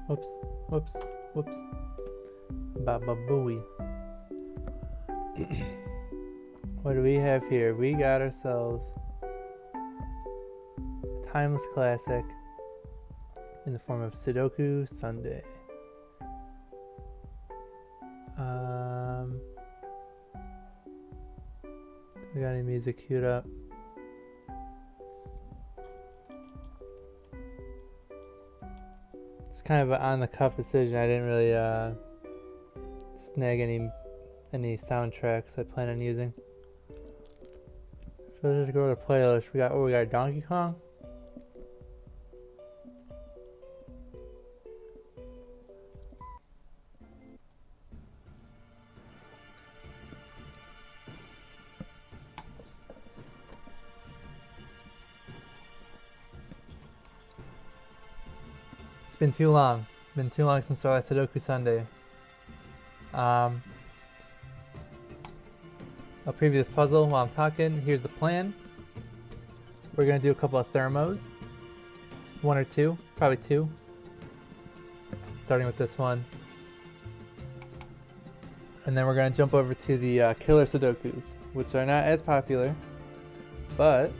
Whoops, whoops, whoops. Baba booey. What do we have here? We got ourselves a timeless classic in the form of Sudoku Sunday. We got any music queued up? It's kind of an on-the-cuff decision. I didn't really snag any soundtracks I plan on using. So let's just go to the playlist. We got Donkey Kong. It's been too long. Been too long since I Sudoku Sunday. I'll preview this puzzle while I'm talking. Here's the plan. We're gonna do a couple of thermos. One or two, probably two. Starting with this one. And then we're gonna jump over to the killer Sudokus, which are not as popular, but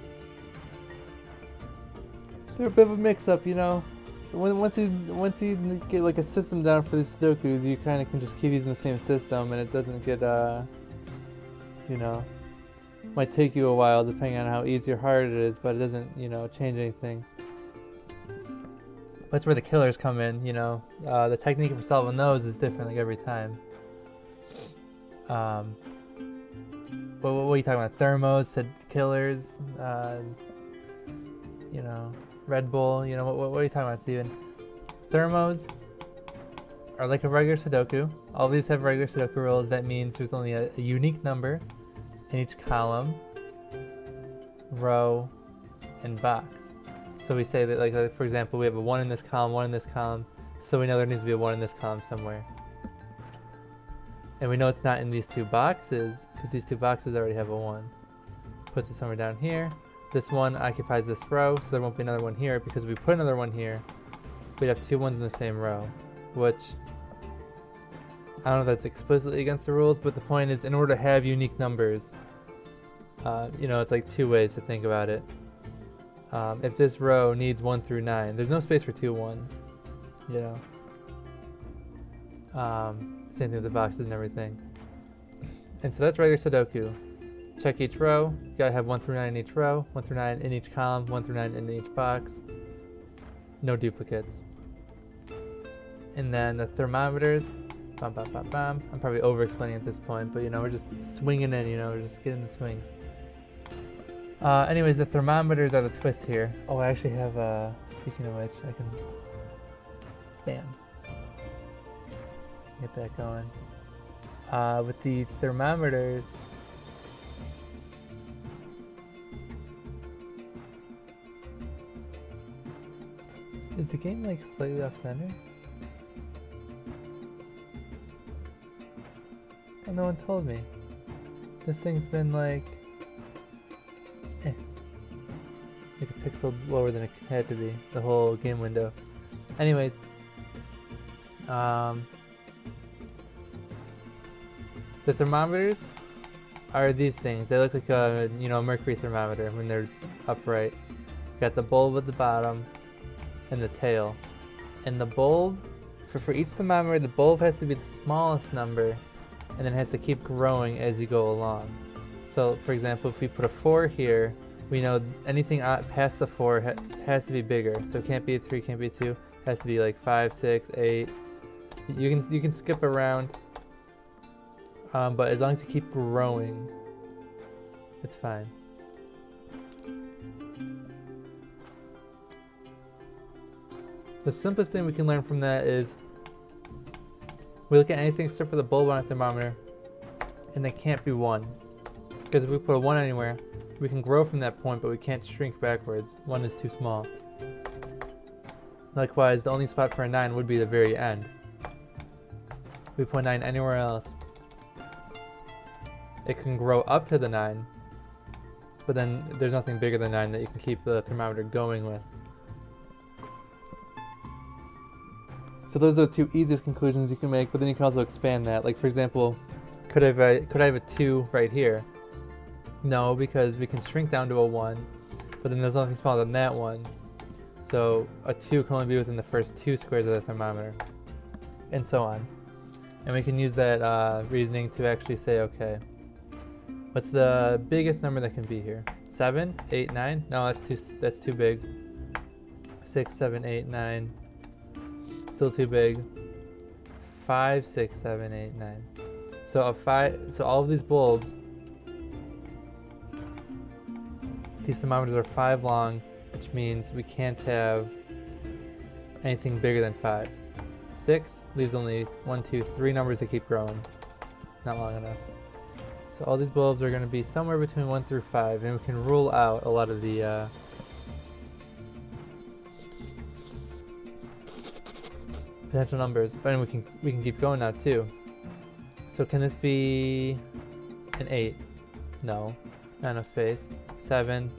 they're a bit of a mix-up, you know. Once you get like a system down for these Sudokus, you kind of can just keep using the same system, and it doesn't get you know, might take you a while depending on how easy or hard it is, but it doesn't, you know, change anything. That's where the killers come in, you know. The technique for solving those is different like every time. What are you talking about? Thermos, said killers, you know, Red Bull, you know, what are you talking about, Steven? Thermos are like a regular Sudoku. All these have regular Sudoku rules. That means there's only a unique number in each column, row, and box. So we say that, like for example, we have a 1 in this column, 1 in this column, so we know there needs to be a 1 in this column somewhere. And we know it's not in these two boxes, because these two boxes already have a 1. Puts it somewhere down here. This one occupies this row, so there won't be another one here, because if we put another one here, we'd have two 1s in the same row, which I don't know if that's explicitly against the rules, but the point is, in order to have unique numbers, you know, it's like two ways to think about it. If this row needs 1 through 9, there's no space for two 1s, you know. Same thing with the boxes and everything. And so that's regular Sudoku. Check each row. You gotta have 1 through 9 in each row, 1 through 9 in each column, 1 through 9 in each box. No duplicates. And then the thermometers. Bam, bam, bam, bam. I'm probably over-explaining at this point, but you know, we're just swinging in, you know, we're just getting the swings. Anyways, the thermometers are the twist here. Oh, I actually have, speaking of which, I can, bam. Get that going. With the thermometers, is the game like slightly off center? Oh, no one told me. This thing's been like a pixel lower than it had to be, the whole game window. Anyways, the thermometers are these things. They look like a, you know, mercury thermometer when they're upright. You got the bulb at the bottom and the tail. And the bulb, for each thermometer, the bulb has to be the smallest number, and then it has to keep growing as you go along. So, for example, if we put a 4 here, we know anything past the 4 has to be bigger. So it can't be a 3, can't be a 2. It has to be like 5, 6, 8. You can skip around, but as long as you keep growing, it's fine. The simplest thing we can learn from that is we look at anything except for the bulb on a thermometer, and they can't be 1. Because if we put a 1 anywhere, we can grow from that point, but we can't shrink backwards. 1 is too small. Likewise, the only spot for a 9 would be the very end. If we put 9 anywhere else, it can grow up to the 9, but then there's nothing bigger than 9 that you can keep the thermometer going with. So those are the two easiest conclusions you can make, but then you can also expand that. Like for example, could I have a 2 right here? No, because we can shrink down to a 1, but then there's nothing smaller than that one. So a 2 can only be within the first 2 squares of the thermometer, and so on. And we can use that reasoning to actually say, okay, what's the biggest number that can be here? 7, 8, 9? No, that's too big. 6, 7, 8, 9. Still too big. 5, 6, 7, 8, 9. So all of these bulbs, these thermometers are 5 long, which means we can't have anything bigger than 5. 6 leaves only 1, 2, 3 numbers that keep growing. Not long enough. So all these bulbs are going to be somewhere between 1 through 5, and we can rule out a lot of the potential numbers. But then we can keep going now too. So can this be an 8? No, not enough space. 7,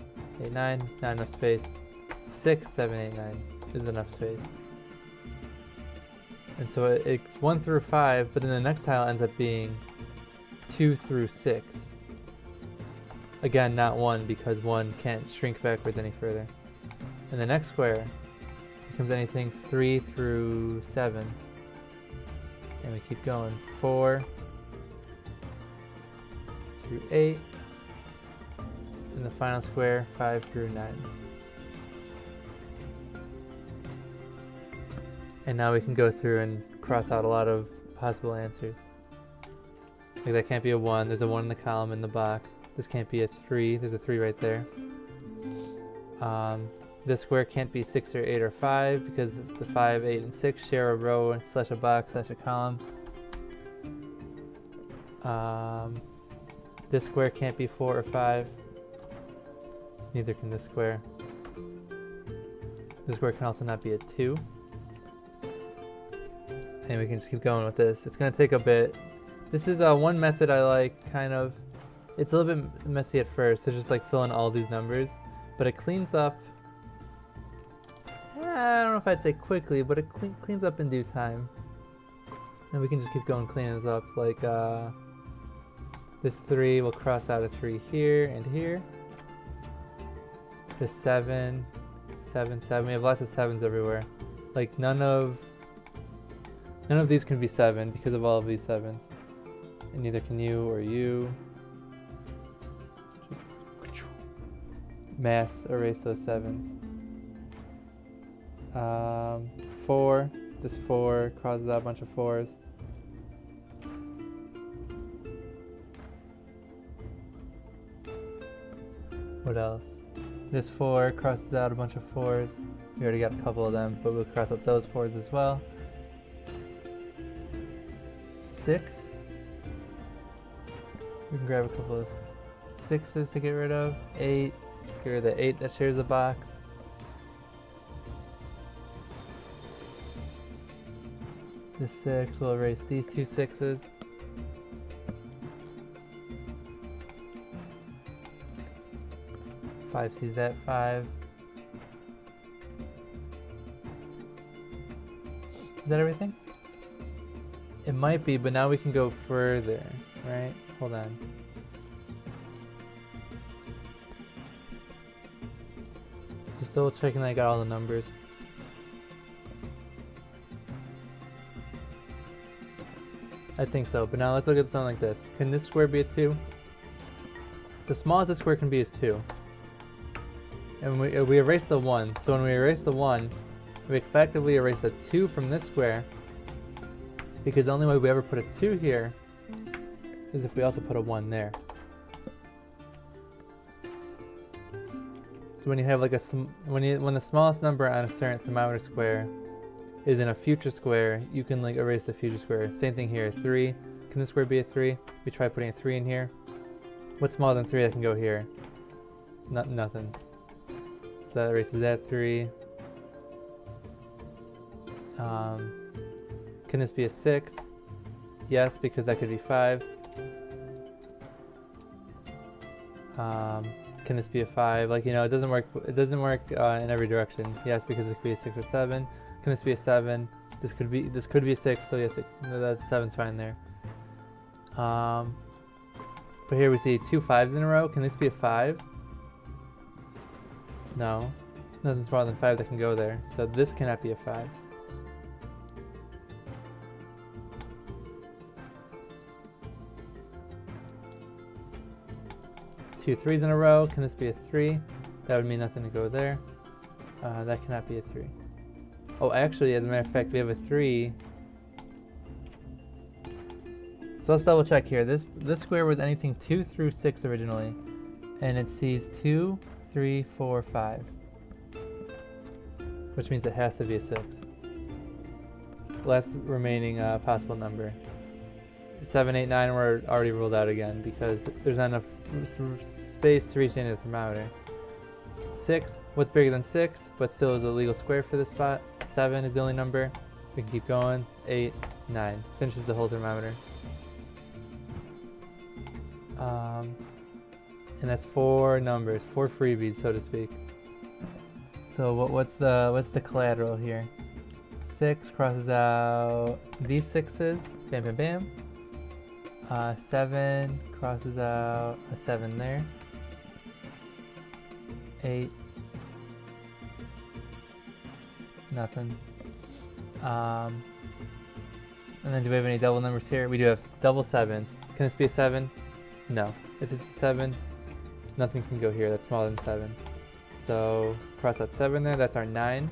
8, 9, not enough space. 6, 7, 8, 9 is enough space. And so it's 1 through 5, but then the next tile ends up being 2 through 6. Again, not 1, because 1 can't shrink backwards any further. And the next square becomes anything 3 through 7. And we keep going. 4 through 8. And the final square, 5 through 9. And now we can go through and cross out a lot of possible answers. Like that can't be a 1, there's a 1 in the column in the box. This can't be a 3, there's a 3 right there. This square can't be 6 or 8 or 5 because the 5, 8, and 6 share a row slash a box slash a column. This square can't be 4 or 5. Neither can this square. This square can also not be a 2. And we can just keep going with this. It's going to take a bit. This is one method I like, kind of. It's a little bit messy at first, so just like fill in all these numbers. But it cleans up, I don't know if I'd say quickly, but it cleans up in due time. And we can just keep going cleaning this up. Like this 3 will cross out a 3 here and here. This 7, 7, 7. We have lots of 7s everywhere. Like none of these can be 7 because of all of these 7s. And neither can you or you. Just mass erase those 7s. 4. This 4 crosses out a bunch of 4s. What else? This 4 crosses out a bunch of 4s. We already got a couple of them, but we'll cross out those 4s as well. 6. We can grab a couple of 6s to get rid of. 8. Get rid of the 8 that shares a box. This 6 will erase these 2 6s. Five sees that 5. Is that everything? It might be, but now we can go further, right? Hold on. Just double checking that I got all the numbers. I think so, but now let's look at something like this. Can this square be a 2? The smallest this square can be is 2. And we erase the 1. So when we erase the 1, we effectively erase the 2 from this square, because the only way we ever put a 2 here is if we also put a 1 there. So when you have like when the smallest number on a certain thermometer square is in a future square, you can like erase the future square. Same thing here. 3. Can this square be a 3? We try putting a 3 in here. What's smaller than 3 that can go here? Nothing. So that erases that 3. Can this be a 6? Yes, because that could be 5. Can this be a 5? Like, you know, it doesn't work in every direction. Yes, because it could be a 6 or 7. Can this be a 7? This could be a 6, so yes, that 7's fine there. But here we see 2 5s in a row. Can this be a 5? No. Nothing smaller than 5 that can go there. So this cannot be a 5. Two 3s in a row. Can this be a 3? That would mean nothing to go there. That cannot be a 3. Oh, actually, as a matter of fact, we have a 3. So let's double check here. This square was anything 2 through 6 originally. And it sees 2, 3, 4, 5. Which means it has to be a 6. Last remaining possible number. 7, 8, 9 were already ruled out again because there's not enough space to reach the end of the thermometer. 6, what's bigger than 6, but still is a legal square for this spot? 7 is the only number. We can keep going. 8, 9. Finishes the whole thermometer. And that's 4 numbers, 4 freebies, so to speak. So what's the collateral here? 6 crosses out these 6s. Bam, bam, bam. 7 crosses out a 7 there. 8. Nothing. And then do we have any double numbers here? We do have double 7s. Can this be a 7? No. If it's a 7, nothing can go here. That's smaller than 7. So cross out 7 there. That's our 9.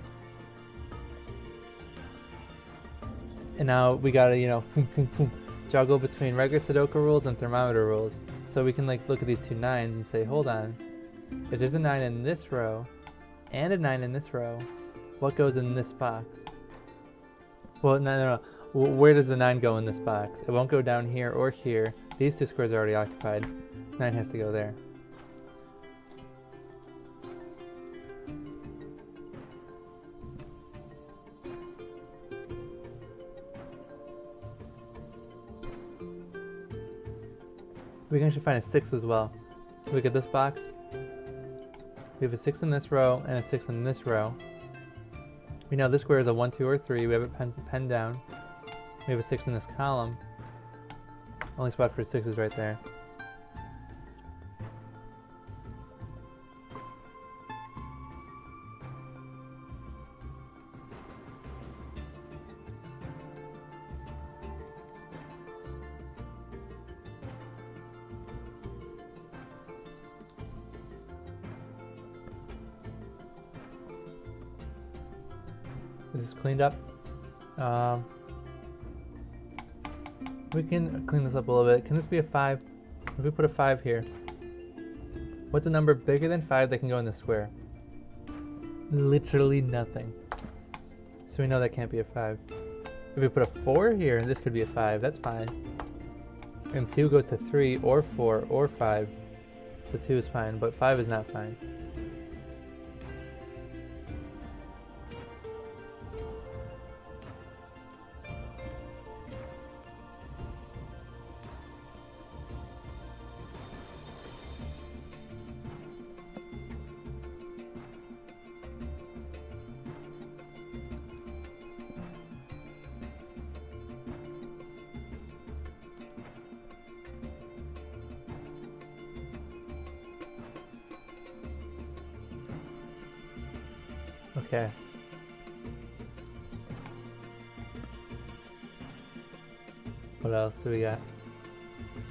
And now we gotta, juggle between regular Sudoku rules and thermometer rules. So we can look at these two 9s and say, hold on. If there's a 9 in this row and a 9 in this row, what goes in this box? Well, no. Where does the 9 go in this box? It won't go down here or here. These two squares are already occupied. 9 has to go there. We can actually find a 6 as well. Look at this box. We have a 6 in this row and a 6 in this row. We know this square is a 1, 2, or 3. We have it penned down. We have a 6 in this column. Only spot for 6 is right there. Is this cleaned up? We can clean this up a little bit. Can this be a 5? If we put a 5 here, what's a number bigger than 5 that can go in the square? Literally nothing. So we know that can't be a 5. If we put a 4 here, this could be a 5. That's fine. And 2 goes to 3 or 4 or 5. So 2 is fine, but 5 is not fine. Okay. What else do we got?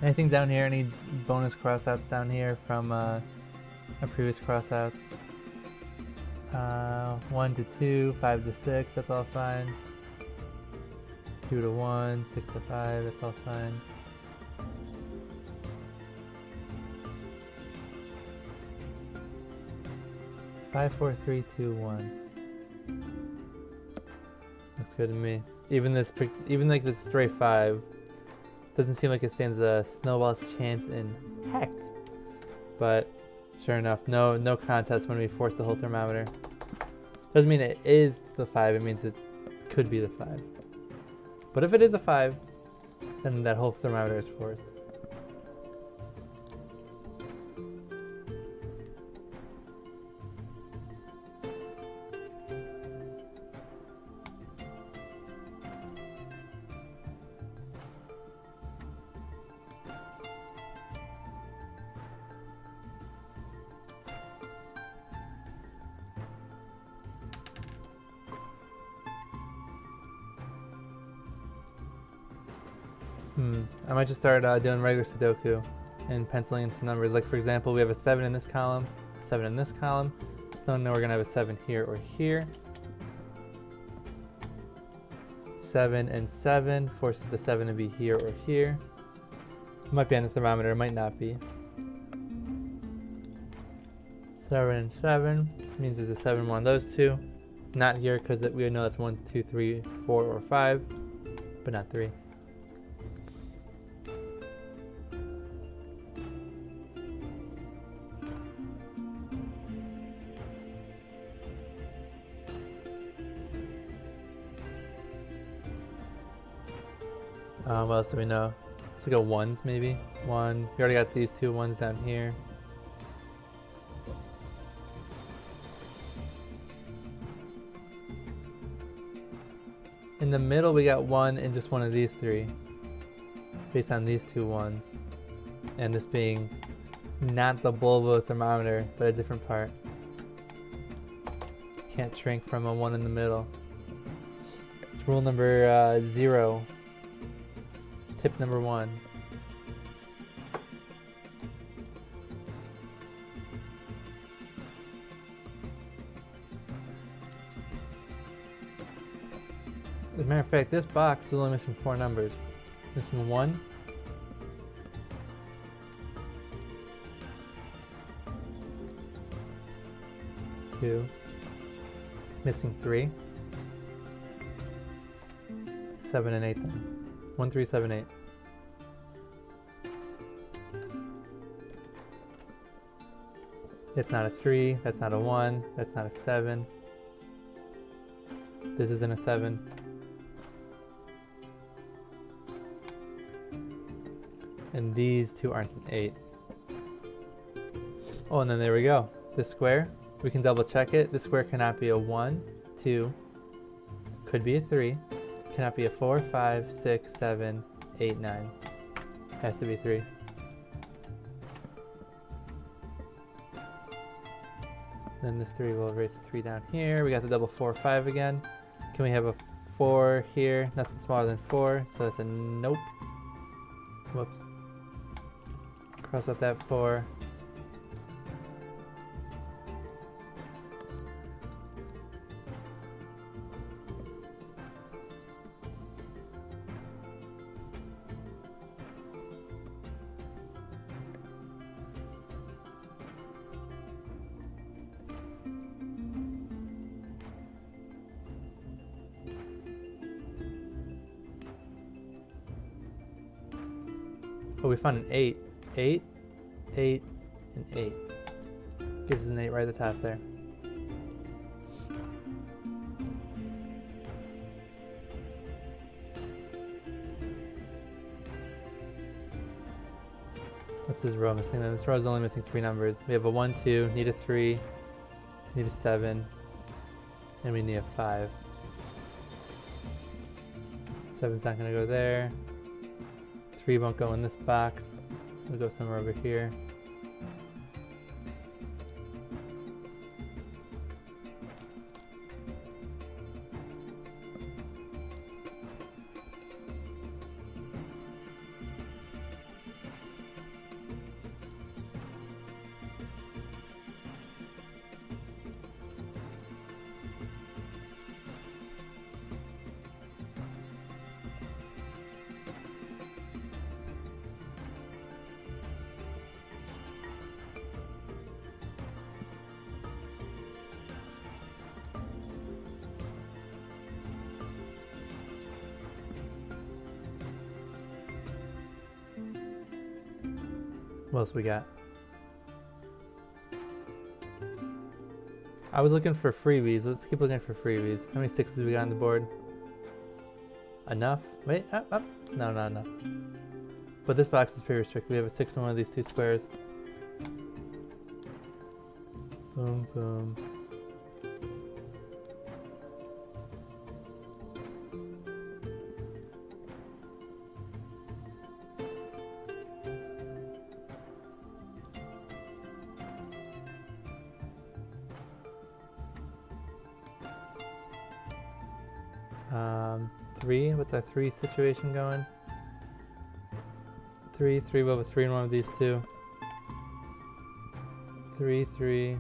Anything down here? Any bonus crossouts down here from our previous crossouts? 1 to 2, 5 to 6, that's all fine. 2 to 1, 6 to 5, that's all fine. Five, 4, 3, 2, 1. Looks good to me. Even this stray 5 doesn't seem like it stands a snowball's chance in heck. But sure enough, no contest when we force the whole thermometer. Doesn't mean it is the 5. It means it could be the 5. But if it is a 5, then that whole thermometer is forced. I might just start doing regular Sudoku and penciling in some numbers. Like for example, we have a 7 in this column, a 7 in this column. So now we're gonna have a 7 here or here. 7 and 7 forces the 7 to be here or here. It might be on the thermometer, it might not be. 7 and 7 means there's a 7 in one of those two. Not here because we know that's 1, 2, 3, 4, or 5, but not 3. What else do we know? Let's go ones maybe. 1. We already got these 2 ones down here. In the middle we got 1 in just one of these 3. Based on these 2 ones. And this being not the bulb thermometer, but a different part. Can't shrink from a 1 in the middle. It's rule number 0. Tip number 1. As a matter of fact, this box is only missing 4 numbers. Missing 1. Two. Missing 3. 7 and 8 then. 1, 3, 7, 8. It's not a 3, that's not a 1, that's not a 7. This isn't a 7. And these 2 aren't an 8. Oh, and then there we go. This square, we can double check it. This square cannot be a 1, 2, could be a 3. Cannot be a 4, 5, 6, 7, 8, 9. Has to be 3. Then this 3 will erase the 3 down here. We got the double 4, 5 again. Can we have a 4 here? Nothing smaller than 4, so that's a nope. Whoops. Cross out that 4. Oh, we found an 8. 8, 8, and 8. Gives us an 8 right at the top there. What's this row missing then? This row is only missing 3 numbers. We have a 1, 2, need a 3, need a 7, and we need a 5. 7's not going to go there. 3 won't go in this box. We'll go somewhere over here. What else we got? I was looking for freebies. Let's keep looking for freebies. How many 6s we got on the board? Enough? Wait, up, up. No, not enough. But this box is pretty restricted. We have a 6 in one of these 2 squares. Boom, boom. Three. What's our 3 situation going? 3, 3, we'll have a 3 in one of these two. 3, 3.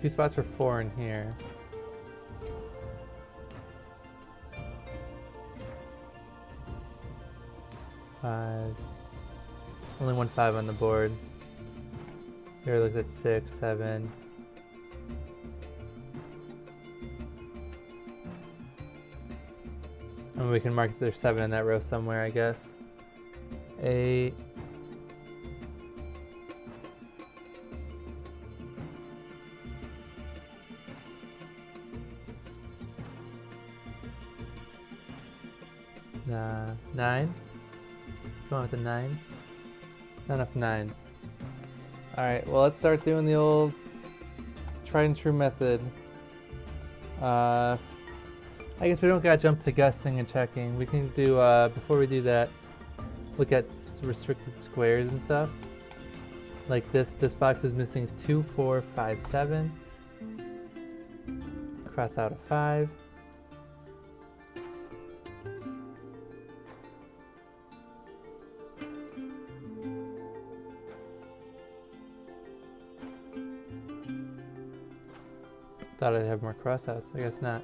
Two spots for 4 in here. Five. Only 1 5 on the board. Here looks at 6, 7. And we can mark there's 7 in that row somewhere, I guess. 8. Nah, 9. What's going with the 9s? Not enough 9s. Alright, well let's start doing the old tried and true method. I guess we don't gotta jump to guessing and checking. We can do, before we do that, look at restricted squares and stuff. Like this box is missing 2, 4, 5, 7. Cross out a 5. Thought I'd have more crossouts. I guess not.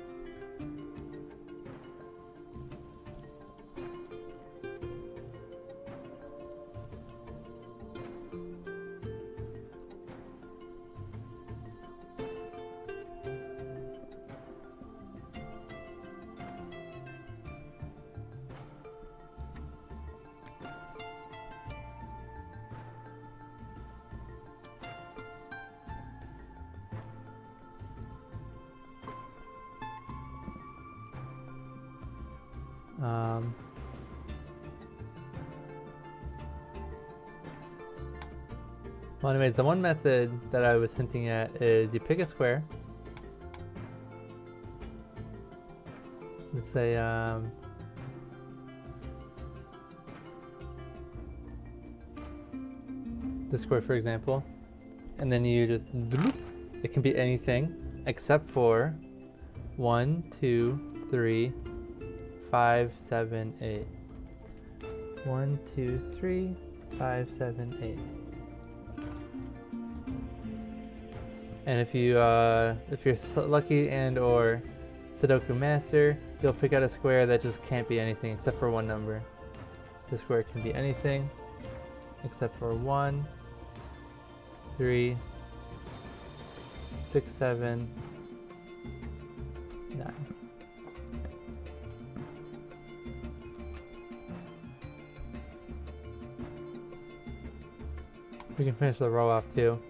Well, anyways, the one method that I was hinting at is you pick a square. Let's say this square, for example, and then you just, it can be anything except for 1, 2, 3, 5, 7, 8. 1, 2, 3, 5, 7, 8. And if you're lucky and or Sudoku master, you'll pick out a square that just can't be anything except for one number. The square can be anything except for 1, 3, 6, 7, 9. We can finish the row off too.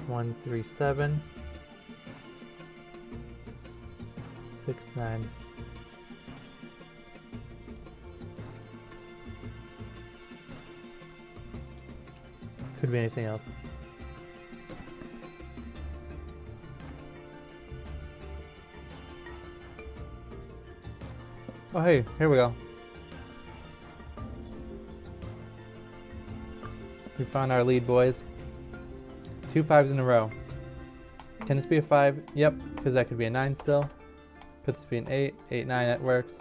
One, 3, 7, 6, 9. Could be anything else. Oh hey, here we go. We found our lead, boys. 2 5s in a row. Can this be a 5? Yep, because that could be a 9 still. Could this be an 8? 8, 9, that works.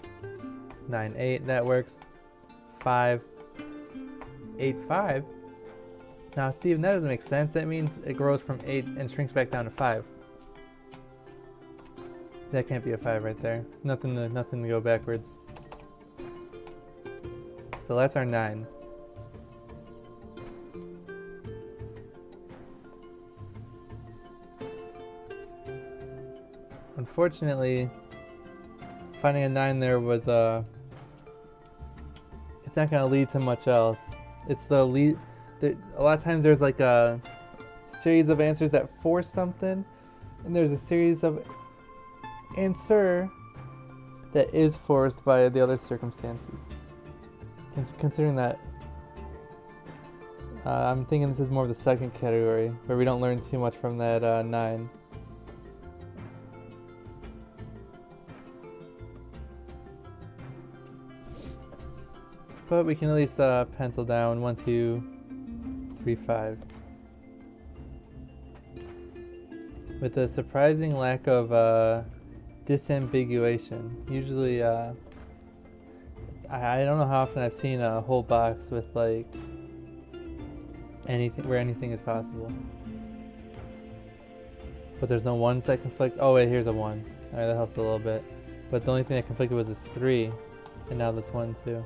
9, 8, that works. 5, 8, 5. Now, Steven, that doesn't make sense. That means it grows from 8 and shrinks back down to 5. That can't be a 5 right there. Nothing to go backwards. So that's our 9. Unfortunately, finding a 9 there was it's not going to lead to much else. It's the lead. A lot of times there's like a series of answers that force something, and there's a series of answer that is forced by the other circumstances. And considering that, I'm thinking this is more of the second category, where we don't learn too much from that 9. But we can at least pencil down 1, 2, 3, 5. With a surprising lack of disambiguation. Usually, I don't know how often I've seen a whole box with like anything where anything is possible. But there's no ones that conflict. Oh wait, here's a 1. Alright, that helps a little bit. But the only thing that conflicted was this 3, and now this 1 too.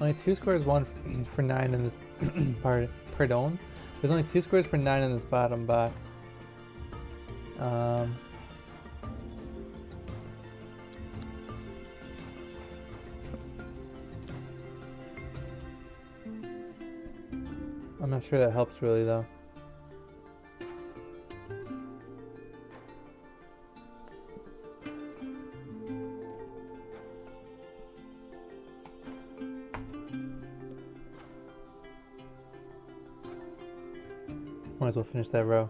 Only 2 squares, 1 for 9 in this pardon. There's only 2 squares for 9 in this bottom box. I'm not sure that helps really though. Might as well finish that row.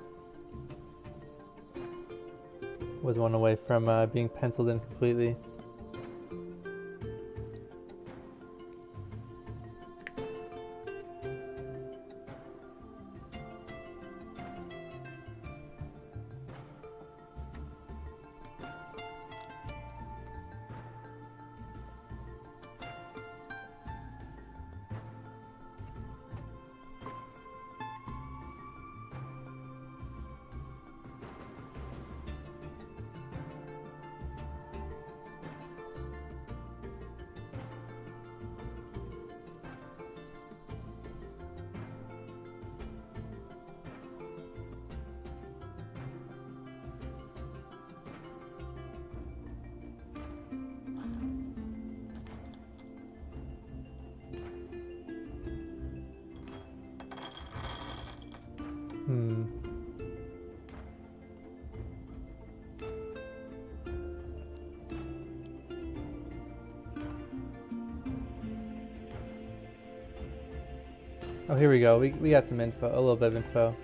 Was 1 away from being penciled in completely. Oh, here we go. We got some info, a little bit of info.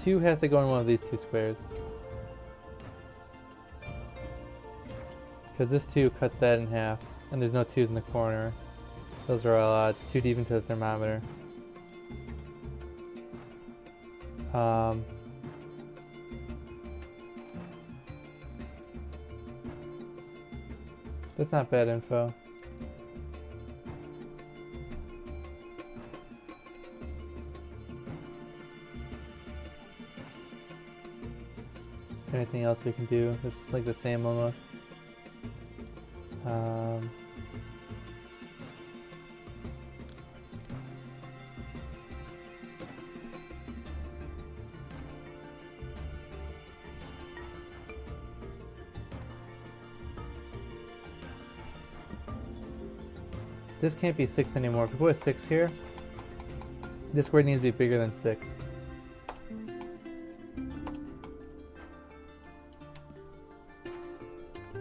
2 has to go in one of these 2 squares. Because this 2 cuts that in half, and there's no 2's in the corner. Those are all too deep into the thermometer. That's not bad info. Is there anything else we can do? This is like the same almost. This can't be 6 anymore. If we put a 6 here, this square needs to be bigger than 6.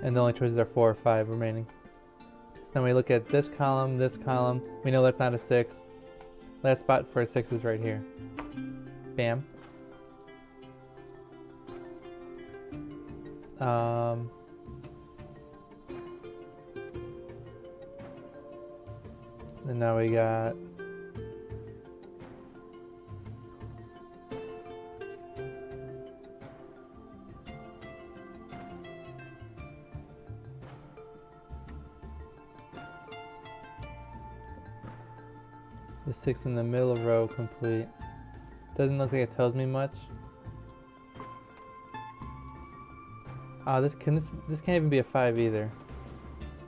And the only choices are 4 or 5 remaining. So then we look at this column, we know that's not a 6. Last spot for a 6 is right here. Bam. And now we got The 6 in the middle row complete. Doesn't look like it tells me much. Oh, this can't even be a 5 either.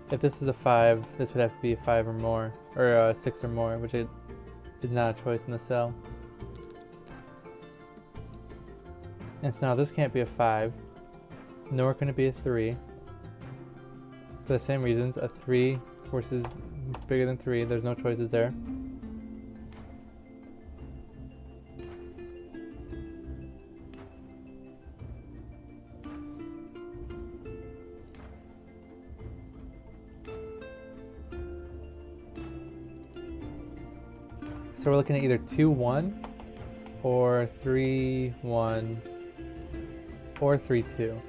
If this was a 5, this would have to be a 5 or more, or a 6 or more, which it is not a choice in the cell. And so now this can't be a 5, nor can it be a 3. For the same reasons, a 3 forces bigger than 3, there's no choices there. So we're looking at either 2, 1, or 3, 1, or 3, 2.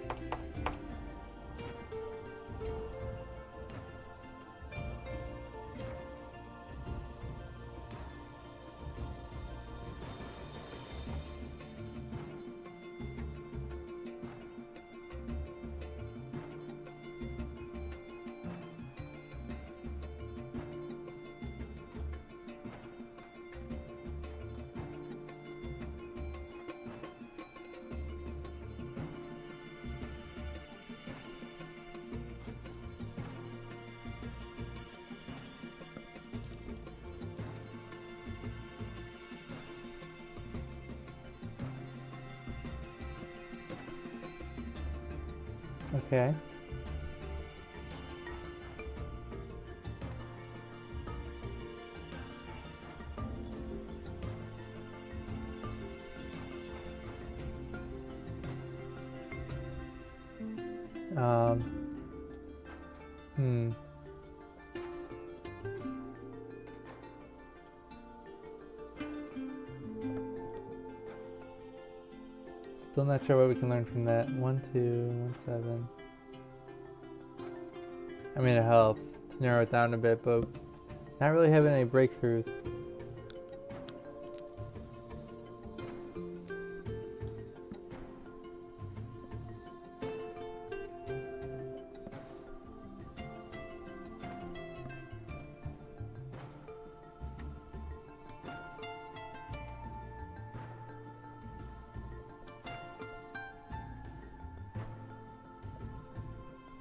Okay. Hmm. Still not sure what we can learn from that. 1, 2, 1, 7. I mean, it helps to narrow it down a bit, but not really having any breakthroughs.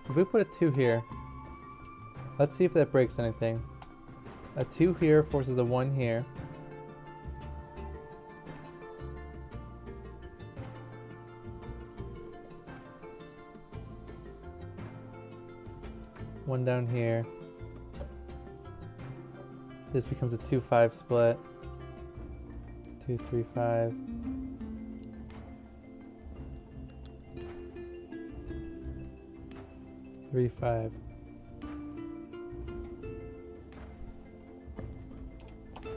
If we put a 2 here, let's see if that breaks anything. A 2 here forces a 1 here. One down here. This becomes a 2-5 split. 2, 3, 5. Three, 5.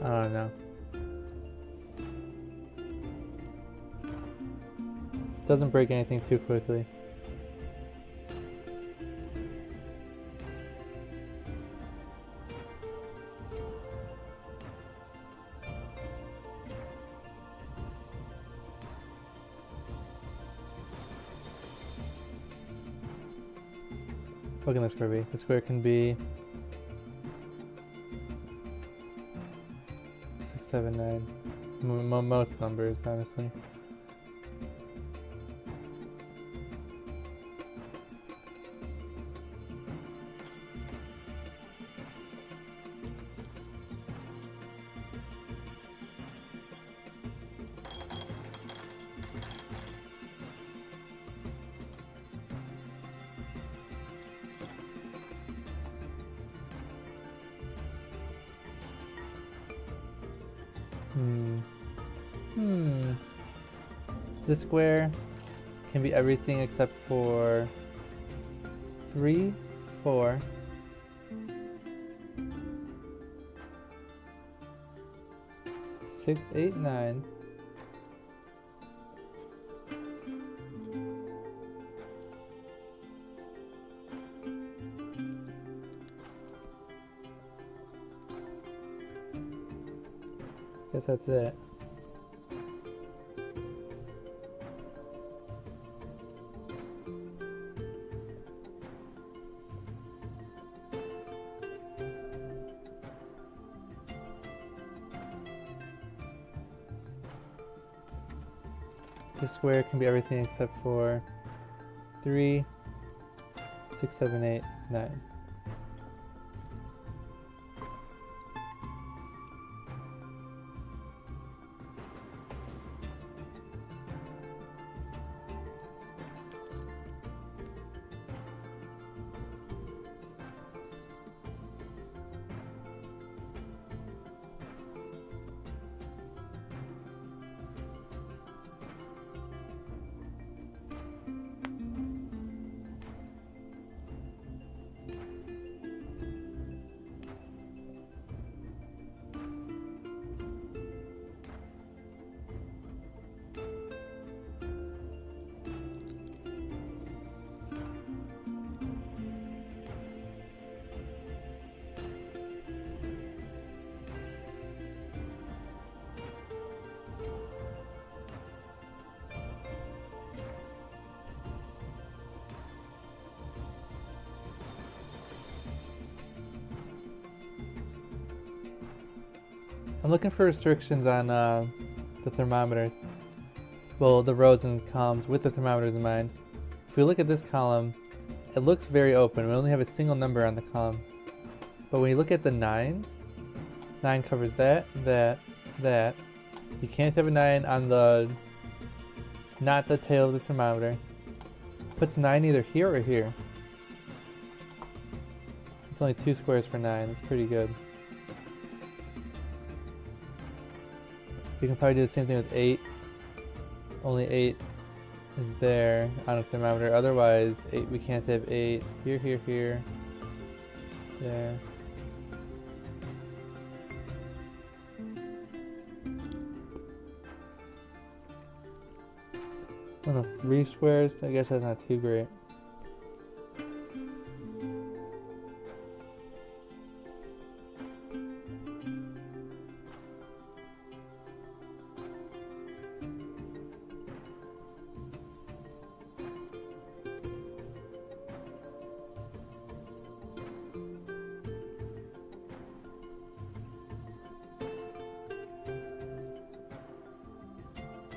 I don't know. Doesn't break anything too quickly. What can the square be? The square can be 6, 7, 9. Most numbers, honestly. The square can be everything except for 3, 4, 6, 8, 9. Guess that's it. This square can be everything except for 3, 6, 7, 8, 9. I'm looking for restrictions on the thermometers. Well, the rows and columns with the thermometers in mind. If we look at this column, it looks very open. We only have a single number on the column. But when you look at the 9s, 9 covers that, that, that. You can't have a 9 on the, not the tail of the thermometer. Puts 9 either here or here. It's only 2 squares for 9. That's pretty good. We can probably do the same thing with 8. Only 8 is there on a thermometer. Otherwise, 8, we can't have 8 here, here, here, there. One of 3 squares. I guess that's not too great.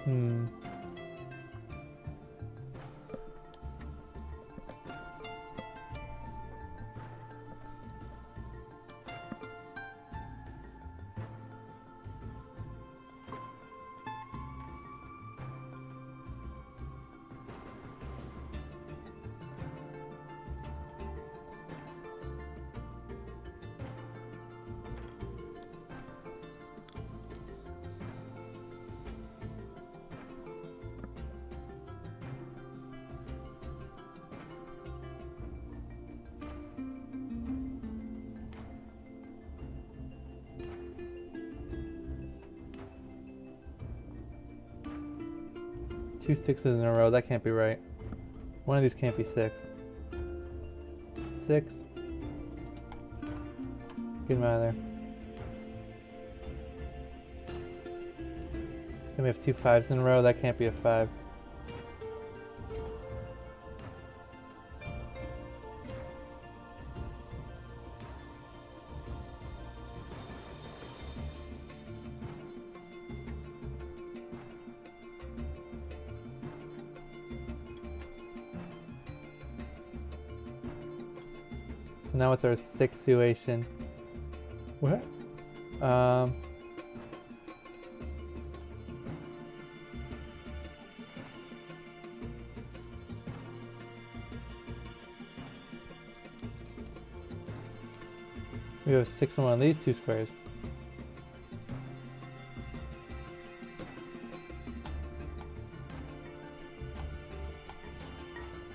Hmm. Two 6s in a row, that can't be right. One of these can't be 6. 6. Get him out of there. Then we have 2 5s in a row, that can't be a 5. So now it's our 6th situation. What? We have 6 on one of these 2 squares.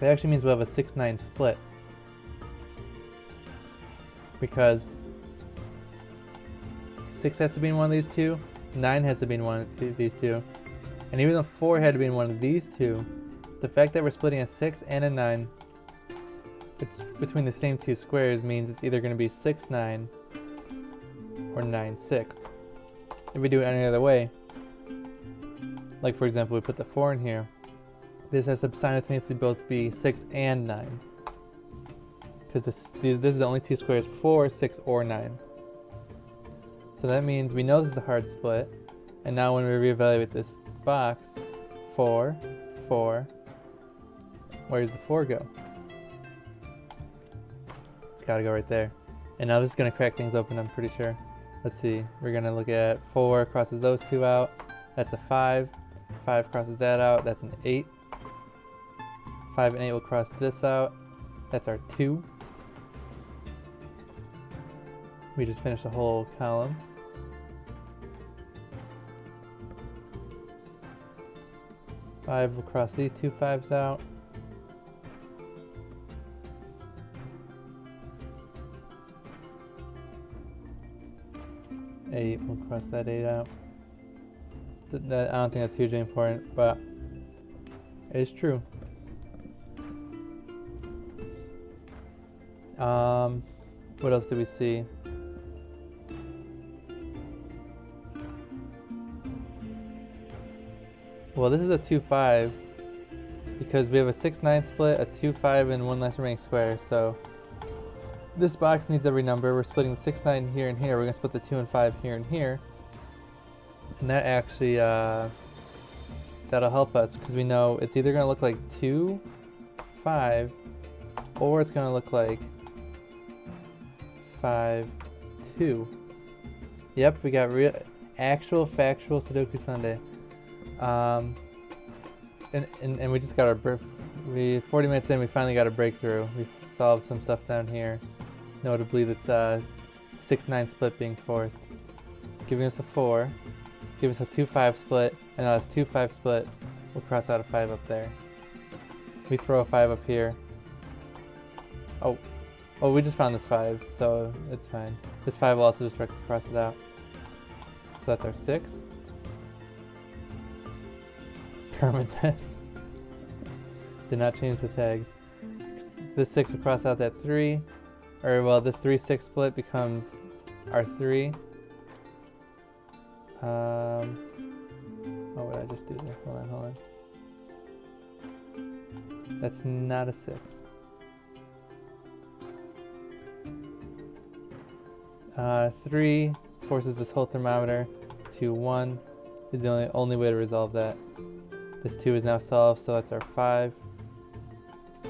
That actually means we'll have a 6-9 split. Because 6 has to be in one of these 2, 9 has to be in one of these 2. And even though 4 had to be in one of these 2, the fact that we're splitting a 6 and a 9 between the same 2 squares means it's either going to be 6-9 or 9-6. If we do it any other way, like for example we put the 4 in here, this has to simultaneously both be 6 and 9. Because this is the only 2 squares, 4, 6, or 9. So that means we know this is a hard split, and now when we reevaluate this box, 4, 4. Where's the 4 go? It's gotta go right there. And now this is gonna crack things open, I'm pretty sure. Let's see, we're gonna look at 4 crosses those two out. That's a 5. 5 crosses that out, that's an 8. 5 and 8 will cross this out. That's our 2. We just finished the whole column. Five will cross these two 5s out. Eight will cross that 8 out. I don't think that's hugely important, but it's true. What else do we see? Well, this is a 2-5 because we have a 6-9 split, a 2-5, and one last remaining square. So this box needs every number. We're splitting the 6-9 here and here. We're gonna split the 2 and 5 here and here, and that actually that'll help us because we know it's either gonna look like 2, 5, or it's gonna look like 5, 2. Yep, we got actual factual Sudoku Sunday. And we just got our 40 minutes in, we finally got a breakthrough. We solved some stuff down here, notably this 6-9 split being forced, giving us a 4, give us a 2-5 split, and now this 2-5 split will cross out a 5 up there. We throw a 5 up here. Oh, we just found this 5, so it's fine. This 5 will also just directly cross it out. So that's our 6. Permanent. Did not change the tags. This 6 will cross out that 3. Or, well, this 3-6 split becomes our 3. Oh, what did I just do there? Hold on. That's not a 6. Three forces this whole thermometer to 1 is the only way to resolve that. This 2 is now solved, so that's our 5.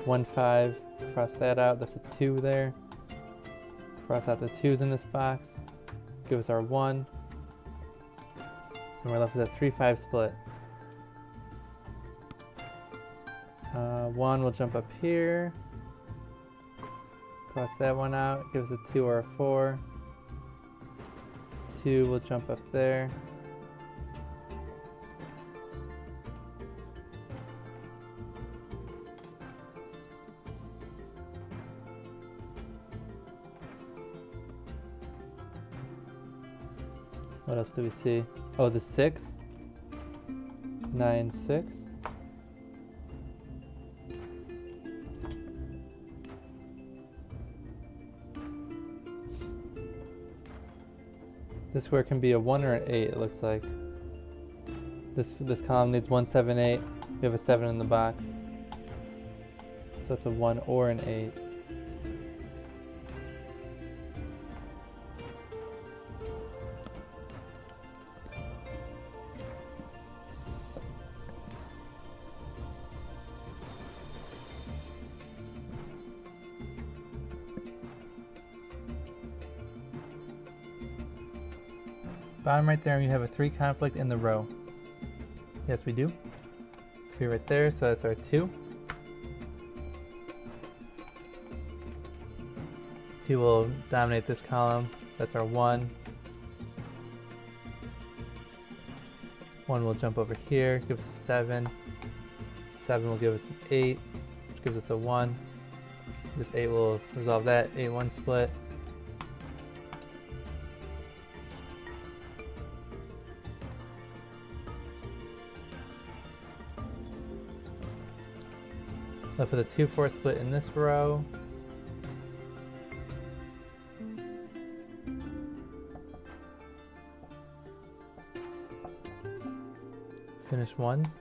1, 5, cross that out, that's a 2 there. Cross out the 2's in this box, give us our 1. And we're left with a 3-5 split. 1 will jump up here. Cross that one out, give us a 2 or a 4. 2 will jump up there. What else do we see? Oh, the 6. 9, 6. This square can be a 1 or an 8, it looks like. This column needs 1, 7, 8. We have a 7 in the box. So it's a 1 or an 8. Bottom right there, you have a 3 conflict in the row. Yes, we do. 3 right there, so that's our 2. 2 will dominate this column. That's our 1. 1 will jump over here, gives us a 7. 7 will give us an 8, which gives us a 1. This 8 will resolve that 8-1 split. Left with a 2-4 split in this row. Finish 1s.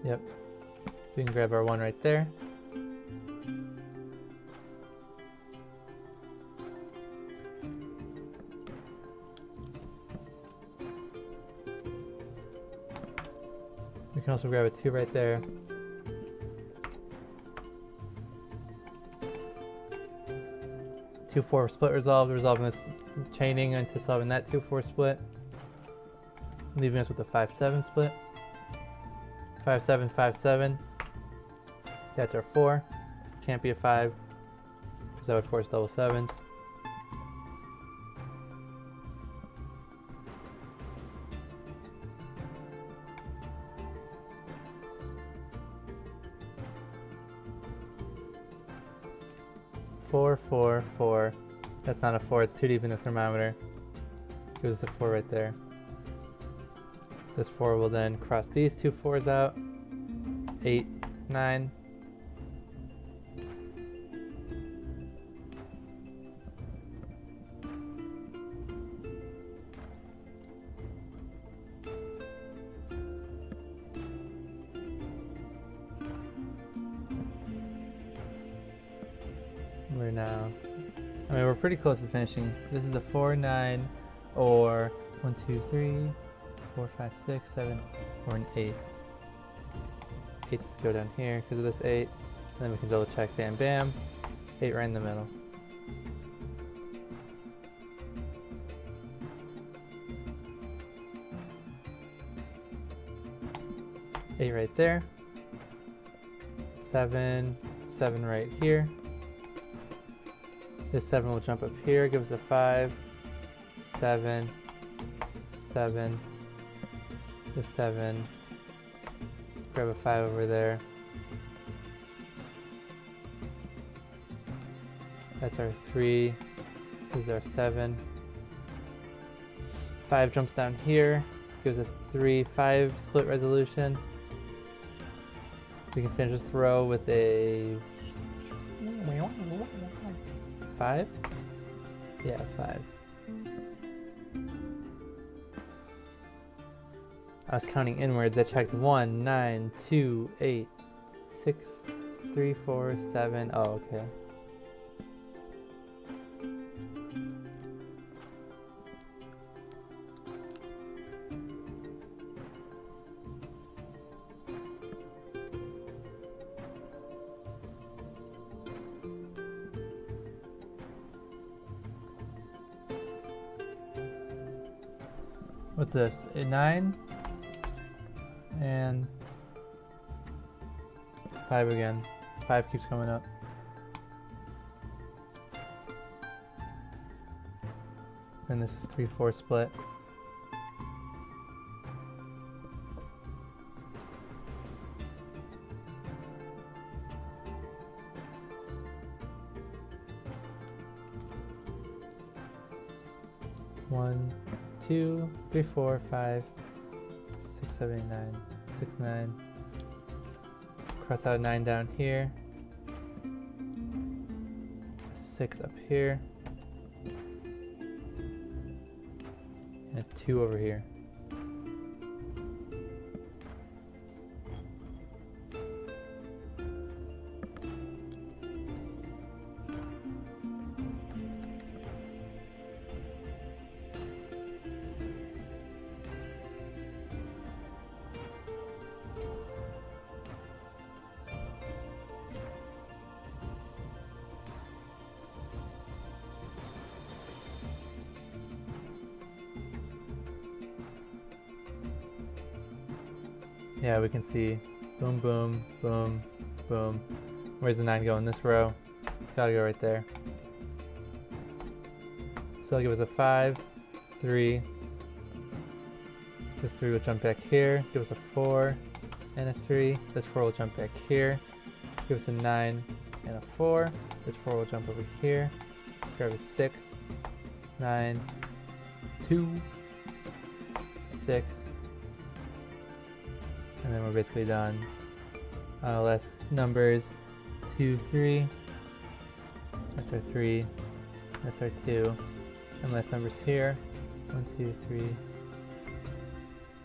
Yep. We can grab our 1 right there. can also grab a 2 right there. Two 4 split resolved, resolving this chaining into solving that 2-4 split, leaving us with a 5-7 split. 5-7, 5-7. That's our 4. Can't be a 5 because that would force double 7s. Four, 4, 4. That's not a 4, it's too deep in the thermometer. Gives us a 4 right there. This 4 will then cross these two 4s out. 8, 9. We're now, I mean, we're pretty close to finishing. This is a 4, 9, or 1, 2, 3, 4, 5, 6, 7, or an 8. 8 is to go down here because of this 8. And then we can double check, bam, bam. 8 right in the middle. Eight right there. 7, 7 right here. This 7 will jump up here, give us a 5, 7, 7, this 7, grab a 5 over there. That's our 3, this is our 7. 5 jumps down here, gives a 3, 5 split resolution. We can finish this row with a 5? Yeah, 5. I was counting inwards. I checked 1, 9, 2, 8, 6, 3, 4, 7. Oh, okay. What's this? A 9 and 5 again. 5 keeps coming up. And this is 3, 4 split. One, 2, 3, 4, 5, 6, 7, 8, 9, 6, 9. Cross out a 9 down here. 6 up here. And a 2 over here. Yeah, we can see boom, boom, boom, boom. Where's the 9 go in this row? It's gotta go right there. So it'll give us a 5, 3. This 3 will jump back here, give us a 4 and a 3. This 4 will jump back here, give us a 9 and a 4. This 4 will jump over here, grab a 6, 9, 2, 6. And then we're basically done. Last numbers, 2, 3. That's our 3. That's our 2. And last numbers here, 1, 2, 3.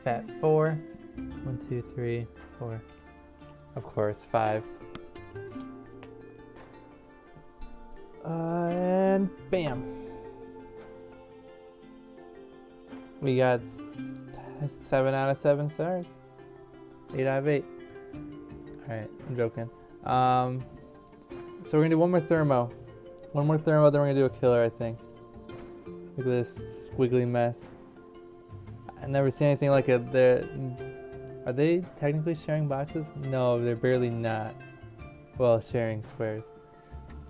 Fat 4. 1, 2, 3, 4. Of course, 5. And bam. We got 7 out of 7 stars. 8 out of 8. Alright, I'm joking. So we're gonna do one more thermo. One more thermo, then we're gonna do a killer, I think. Look at this squiggly mess. I've never seen anything like it. Are they technically sharing boxes? No, they're barely not. Well, sharing squares.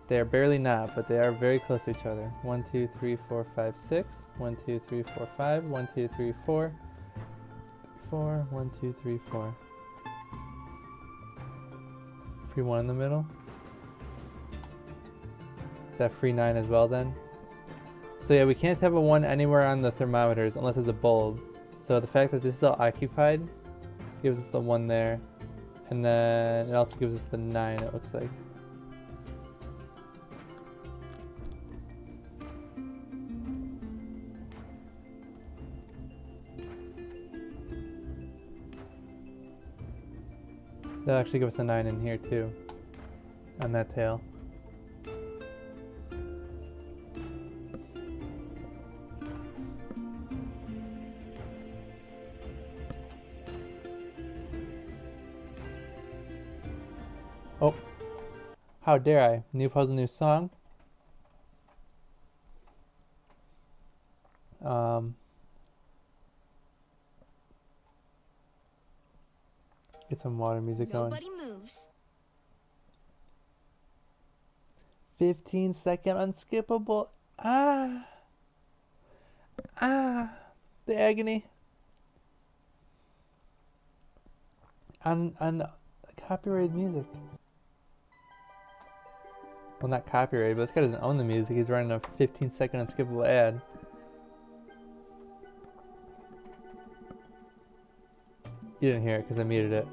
They're barely not, but they are very close to each other. 1, 2, 3, 4, 5, 6. 1, 2, 3, 4, 5. 1, 2, 3, 4. 4. 1, 2, 3, 4. Free 1 in the middle. Is that free 9 as well then? So yeah, we can't have a 1 anywhere on the thermometers unless it's a bulb. So the fact that this is all occupied gives us the 1 there. And then it also gives us the 9, it looks like. That'll actually give us a 9 in here too, on that tail. Oh, how dare I? New puzzle, new song. Get some water music going. Nobody moves. 15-second unskippable. Ah. The agony. On copyrighted music. Well, not copyrighted, but this guy doesn't own the music. He's running a 15-second unskippable ad. You didn't hear it because I muted it.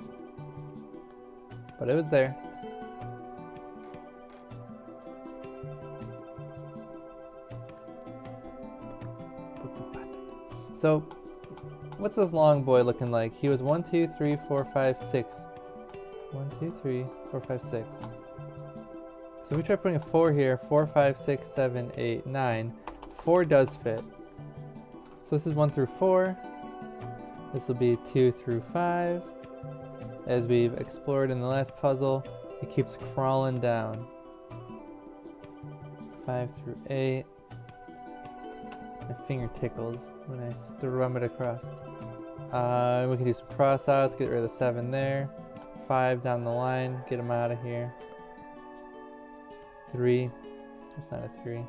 But it was there. So, what's this long boy looking like? He was 1, 2, 3, 4, 5, 6. 1, 2, 3, 4, 5, 6. So we try putting a 4 here. 4, 5, 6, 7, 8, 9. 4 does fit. So this is 1 through 4. This will be 2 through 5. As we've explored in the last puzzle, it keeps crawling down. 5 through 8. My finger tickles when I strum it across. We can do some cross outs, get rid of the 7 there. 5 down the line, get them out of here. 3. That's not a 3.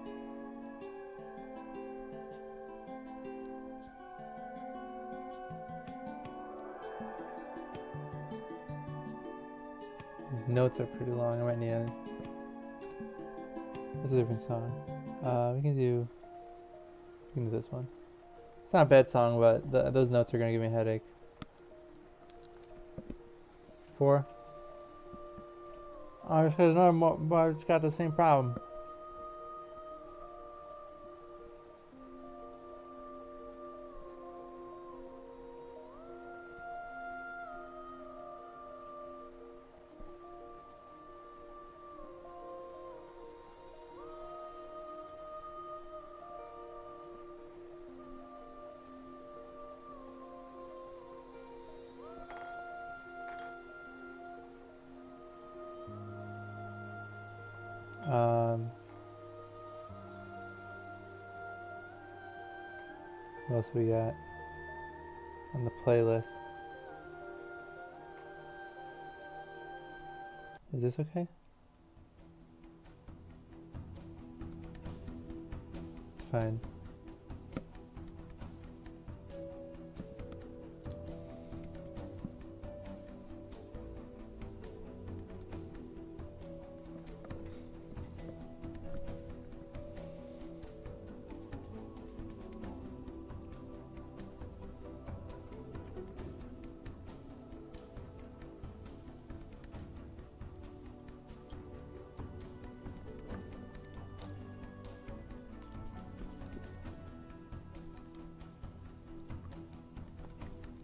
These notes are pretty long. I might need a... That's a different song. We can do this one. It's not a bad song, but those notes are going to give me a headache. 4. I just got another more, but it's got the same problem. What else we got on the playlist? Is this okay? It's fine.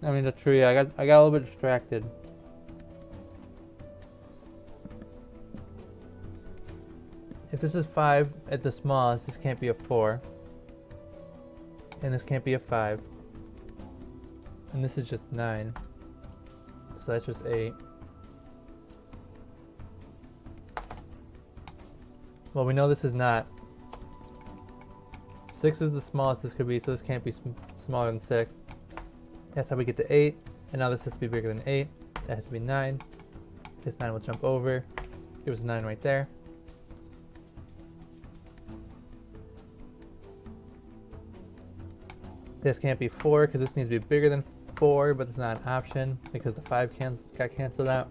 I mean, that's true. Yeah, I got a little bit distracted. If this is 5 at the smallest, this can't be a 4. And this can't be a 5. And this is just 9. So So that's just 8. Well, we know this is not. 6 is the smallest this could be, so this can't be smaller than 6. That's how we get to 8. And now this has to be bigger than 8. That has to be 9. This 9 will jump over. It was 9 right there. This can't be 4 because this needs to be bigger than 4, but it's not an option because the 5 got canceled out.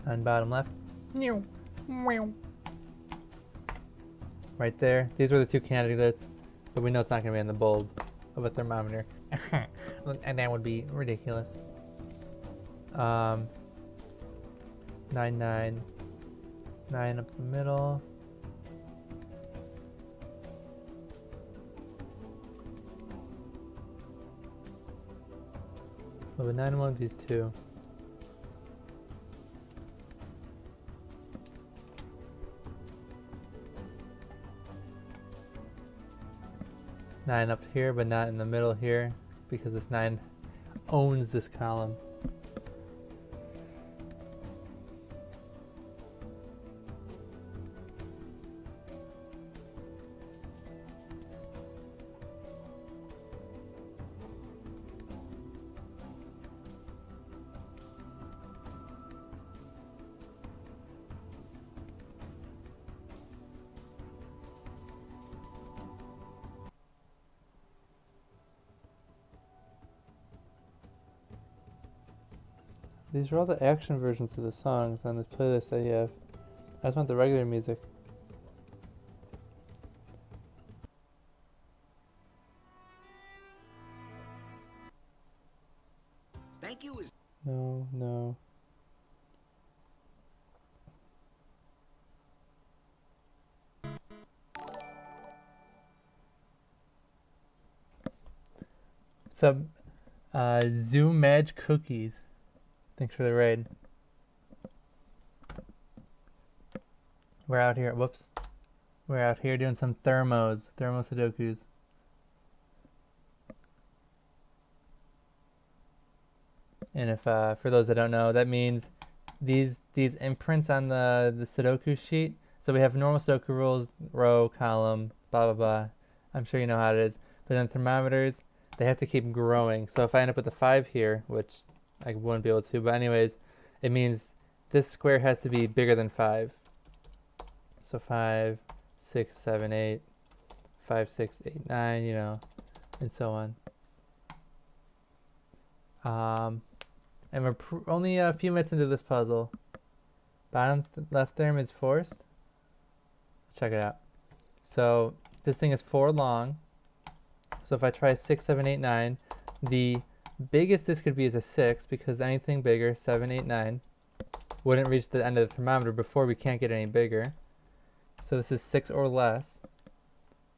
On bottom left. Right there. These were the 2 candidates, but we know it's not going to be in the bulb of a thermometer. And that would be ridiculous. 9, 9. 9 up the middle. Well, the 9 among these 2. Nine up here, but not in the middle here, because this 9 owns this column. These are all the action versions of the songs on this playlist that you have. I just want the regular music. Thank you. No, no. What's up? Zoom Madge Cookies. Thanks for the raid. We're out here. Whoops. We're out here doing some thermo Sudokus. And if for those that don't know, that means these imprints on the Sudoku sheet. So we have normal Sudoku rules, row, column, blah blah blah. I'm sure you know how it is. But then thermometers, they have to keep growing. So if I end up with a 5 here, which I wouldn't be able to, but anyways, it means this square has to be bigger than 5. So 5, 6, 7, 8, 5, 6, 8, 9, you know, and so on. And we're only a few minutes into this puzzle. Bottom left term is forced. Check it out. So this thing is 4 long. So if I try 6, 7, 8, 9, the biggest this could be is a 6, because anything bigger, 7, 8, 9, wouldn't reach the end of the thermometer before we can't get any bigger. So this is 6 or less.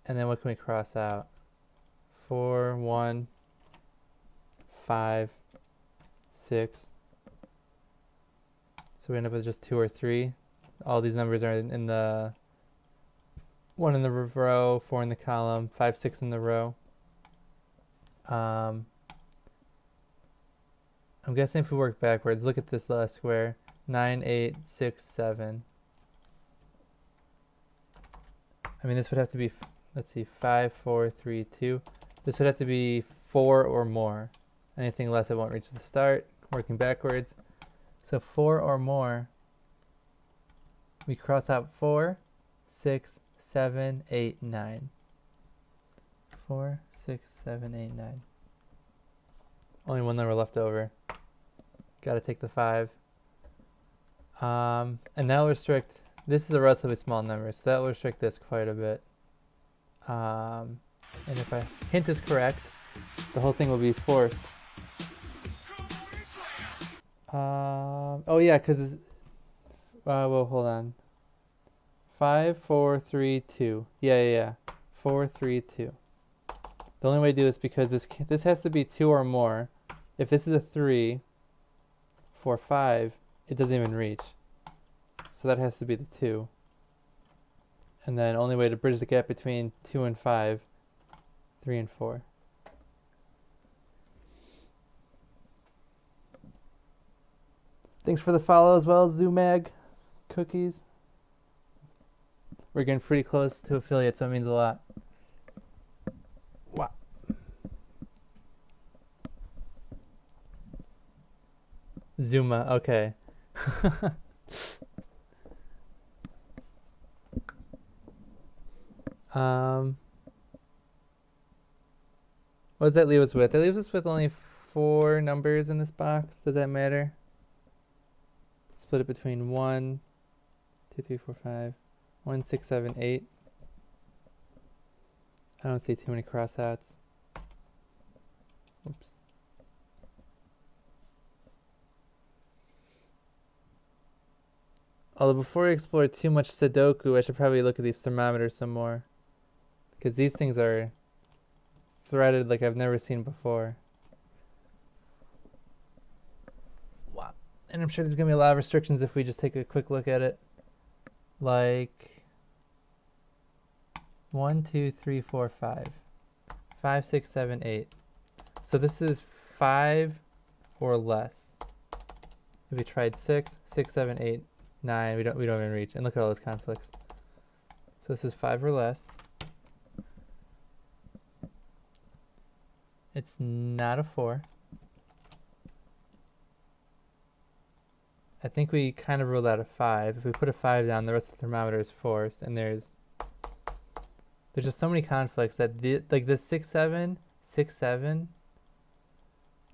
And then what can we cross out? 4, 1, 5, 6. So we end up with just 2 or 3. All these numbers are in the 1 in the row, 4 in the column, 5, 6 in the row. I'm guessing if we work backwards, look at this last square. 9, 8, 6, 7. I mean, this would have to be, let's see, 5, 4, 3, 2. This would have to be 4 or more. Anything less, it won't reach the start. Working backwards. So 4 or more. We cross out 4, 6, 7, 8, 9. 4, 6, 7, 8, 9. Only one number left over. Got to take the 5. And that will restrict. This is a relatively small number, so that will restrict this quite a bit. And if my hint is correct, the whole thing will be forced. Oh yeah, because well, hold on. 5, 4, 3, 2. Yeah. 4, 3, 2. The only way to do this, because this has to be 2 or more. If this is a 3, 4, 5, it doesn't even reach. So that has to be the 2. And then only way to bridge the gap between 2 and 5, 3 and 4. Thanks for the follow as well, Zoomag Cookies. We're getting pretty close to affiliate, so it means a lot. Wow. Zuma, okay. What does that leave us with? It leaves us with only 4 numbers in this box. Does that matter? Split it between 1, 2, 3, 4, 5, 1, 6, 7, 8. I don't see too many crossouts. Oops. Although before we explore too much Sudoku, I should probably look at these thermometers some more. Because these things are threaded like I've never seen before. Wow. And I'm sure there's going to be a lot of restrictions if we just take a quick look at it. Like 1, 2, 3, 4, 5. 5, 6, 7, 8. So this is 5 or less. If we tried 6, 6, 7, 8, 9, we don't even reach. And look at all those conflicts. So this is 5 or less. It's not a 4. I think we kind of ruled out a 5. If we put a 5 down, the rest of the thermometer is forced, and there's just so many conflicts that like this 6, 7, 6, 7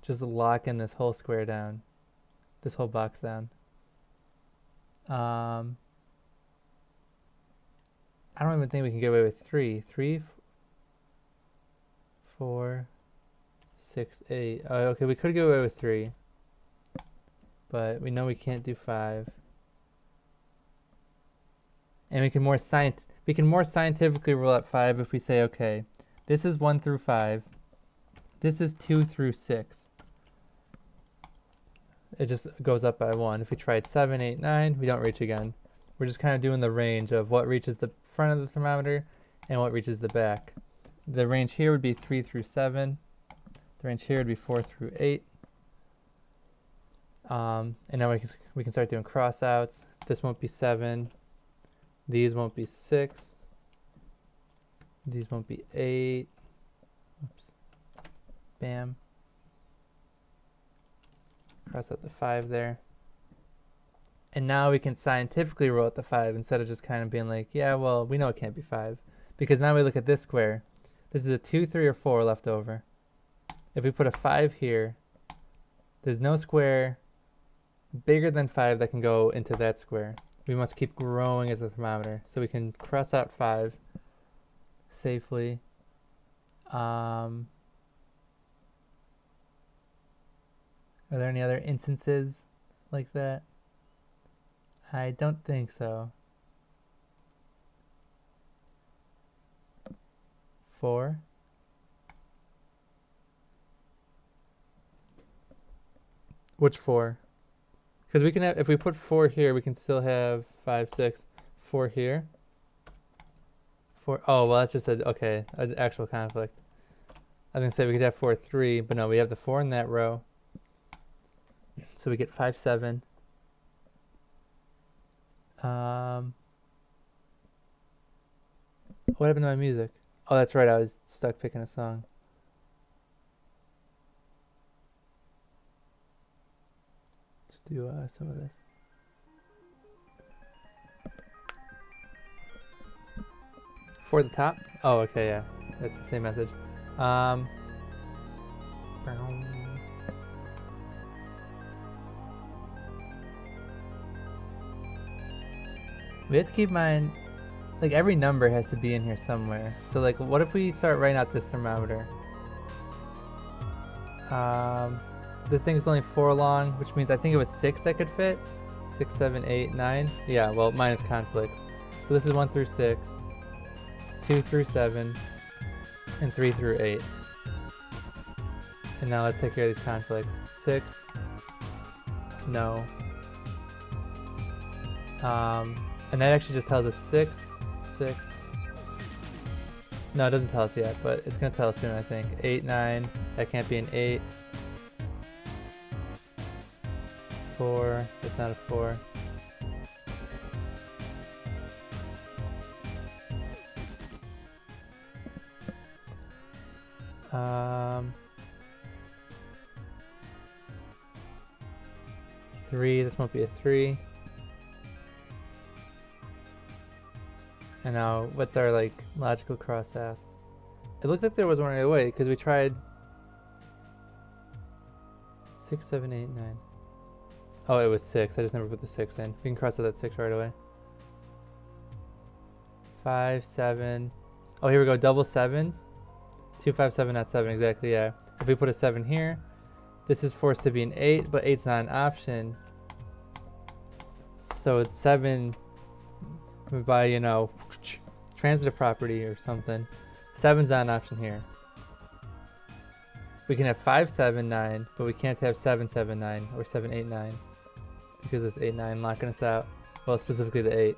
just lock in this whole square down, this whole box down. I don't even think we can get away with 3. 3, 4, 6, 8. Oh, okay, we could get away with 3. But we know we can't do 5. And we can more scientifically rule out 5 if we say, okay, this is 1 through 5. This is 2 through 6. It just goes up by 1. If we tried 7, 8, 9, we don't reach again. We're just kind of doing the range of what reaches the front of the thermometer and what reaches the back. The range here would be 3 through 7. The range here would be 4 through 8. And now we can start doing crossouts. This won't be 7. These won't be 6. These won't be 8. Oops. Bam. Cross out the 5 there. And now we can scientifically rule out the 5 instead of just kind of being like, yeah, well, we know it can't be 5. Because now we look at this square. This is a 2, 3, or 4 left over. If we put a 5 here, there's no square bigger than 5 that can go into that square. We must keep growing as a thermometer. So we can cross out 5 safely. Are there any other instances like that? I don't think so. 4. Which 4? Because we can have, if we put 4 here, we can still have 5, 6, 4 here. 4. Oh, well, that's just an actual conflict. I was gonna say we could have 4, 3, but no, we have the 4 in that row. So we get 5, 7. What happened to my music? Oh, that's right. I was stuck picking a song. Just do some of this. For the top? Oh, okay, yeah. That's the same message. We have to keep in mind, like, every number has to be in here somewhere. So, like, what if we start writing out this thermometer? This thing is only 4 long, which means I think it was 6 that could fit. 6, 7, 8, 9. Yeah, well, minus conflicts. So this is 1 through 6, 2 through 7, and 3 through 8. And now let's take care of these conflicts. 6. No. And that actually just tells us 6, 6. No, it doesn't tell us yet, but it's gonna tell us soon, I think. 8, 9. That can't be an 8. 4. That's not a 4. Three. This won't be a 3. And now, what's our like logical crossouts? It looked like there was one right away because we tried 6, 7, 8, 9. Oh, it was 6. I just never put the 6 in. We can cross out that 6 right away. 5, 7. Oh, here we go. Double 7s. 2, 5, 7, not 7 exactly. Yeah. If we put a 7 here, this is forced to be an 8, but 8's not an option. So it's 7 by, you know, transitive property or something. 7's not an option here. We can have 5, 7, 9, but we can't have 7, 7, 9 or 7, 8, 9 because this 8, 9 locking us out. Well, specifically the 8.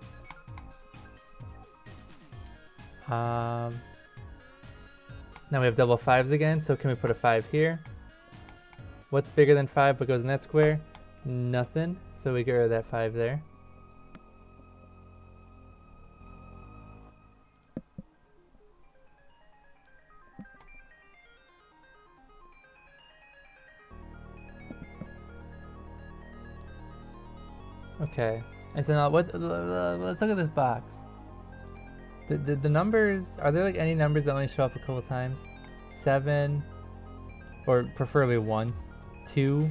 Now we have double 5s again, so can we put a 5 here? What's bigger than 5 but goes in that square? Nothing, so we get rid of that 5 there. Okay, and so now let's look at this box. The numbers, are there like any numbers that only show up a couple times? 7, or preferably once. 2,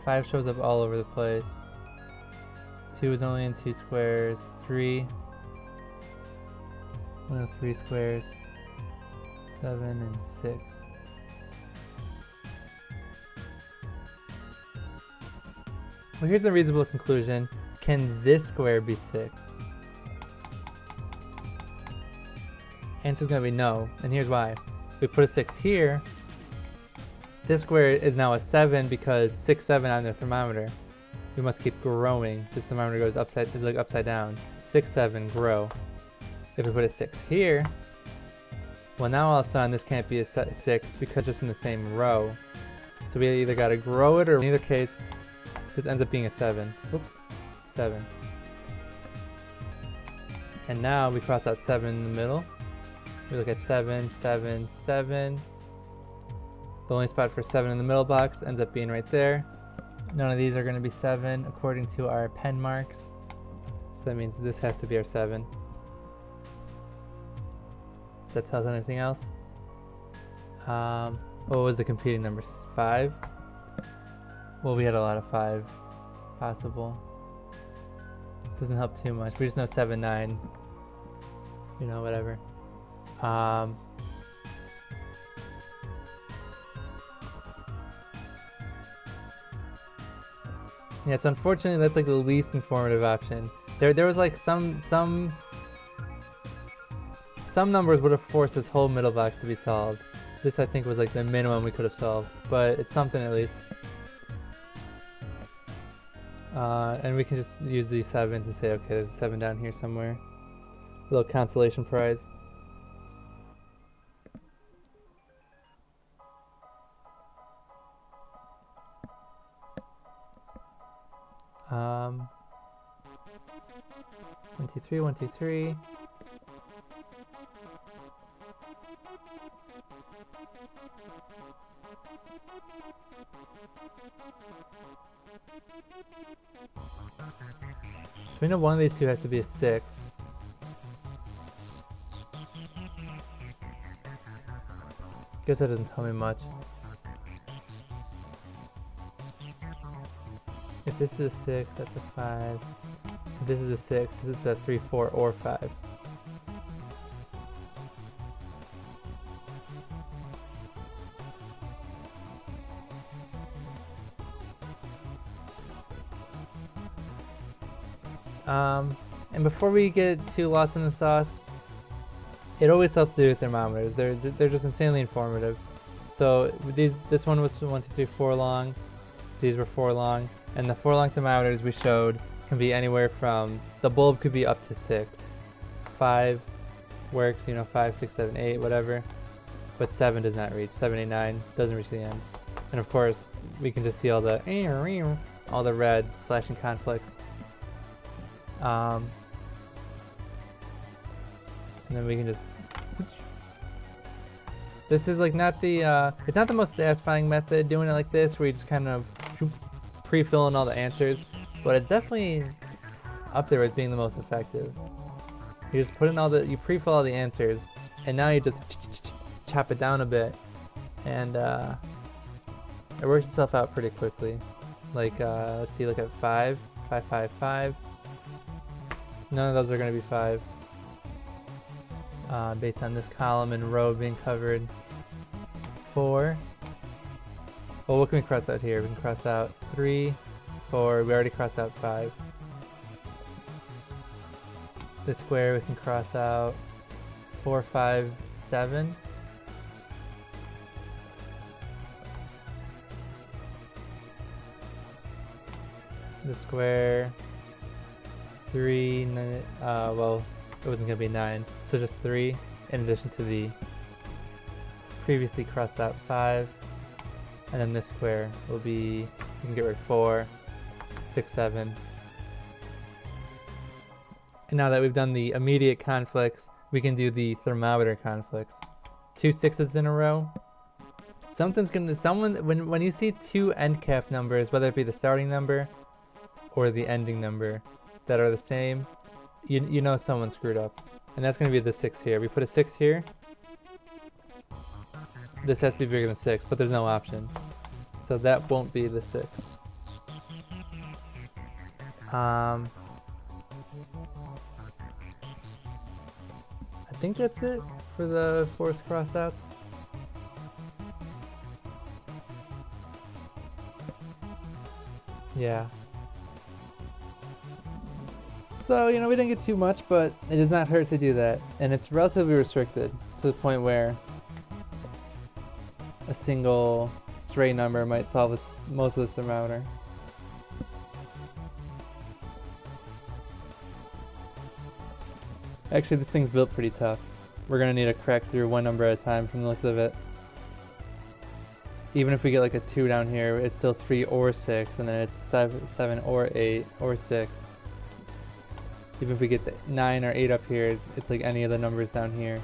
5 shows up all over the place. 2 is only in 2 squares. 3, 1 of 3 squares. 7 and 6. Well, here's a reasonable conclusion. Can this square be 6? Answer's gonna be no, and here's why. We put a 6 here. This square is now a 7 because 6, 7 on the thermometer. We must keep growing. This thermometer goes upside, it's like upside down. 6, 7, grow. If we put a 6 here, well now all of a sudden this can't be a 6 because it's in the same row. So we either gotta grow it, or in either case, this ends up being a 7. Oops, 7. And now we cross out 7 in the middle. We look at 7, 7, 7. The only spot for 7 in the middle box ends up being right there. None of these are going to be 7 according to our pen marks. So that means this has to be our 7. Does that tell us anything else? What was the competing number? 5? Well, we had a lot of 5 possible. Doesn't help too much. We just know 7, 9. You know, whatever. Yeah, so unfortunately that's like the least informative option. There was like some numbers would have forced this whole middle box to be solved. This I think was like the minimum we could have solved, but it's something at least. And we can just use these 7s and say, okay, there's a 7 down here somewhere. A little consolation prize. One, two, three, 1, 2, 3. So we know one of these two has to be a 6. Guess that doesn't tell me much. If this is a 6, that's a 5. If this is a 6, this is a 3, 4, or 5. And before we get too lost in the sauce, it always helps to do with thermometers. They're just insanely informative. So this one was 1, 2, 3, 4 long. These were 4 long, and the 4 long thermometers we showed can be anywhere from, the bulb could be up to 6, 5, works, you know, 5, 6, 7, 8, whatever. But 7 does not reach. 7, 8, 9 doesn't reach the end. And of course, we can just see all the red flashing conflicts. And then we can just... This is like not the, it's not the most satisfying method doing it like this, where you just kind of pre-fill in all the answers, but it's definitely up there with being the most effective. You just put in you pre-fill all the answers, and now you just chop it down a bit, and it works itself out pretty quickly. Like, let's see, look at 5, 5, 5, 5. None of those are going to be 5. Based on this column and row being covered. 4. Well, what can we cross out here? We can cross out 3, 4. We already crossed out 5. This square we can cross out 4, 5, 7. The square 3, well, it wasn't going to be 9, so just 3 in addition to the previously crossed out 5, and then this square will be, you can get rid of 4, 6, 7. And now that we've done the immediate conflicts, we can do the thermometer conflicts. 2 6s in a row. When you see 2 end cap numbers, whether it be the starting number or the ending number that are the same, you know someone screwed up. And that's going to be the 6 here. We put a 6 here. This has to be bigger than 6, but there's no option. So that won't be the 6. I think that's it for the forced crossouts. Yeah. So, you know, we didn't get too much, but it does not hurt to do that. And it's relatively restricted to the point where a single stray number might solve most of this thermometer. Actually, this thing's built pretty tough. We're gonna need to crack through one number at a time from the looks of it. Even if we get like a 2 down here, it's still 3 or 6, and then it's 7 or 8 or 6. Even if we get the 9 or 8 up here, it's like any of the numbers down here.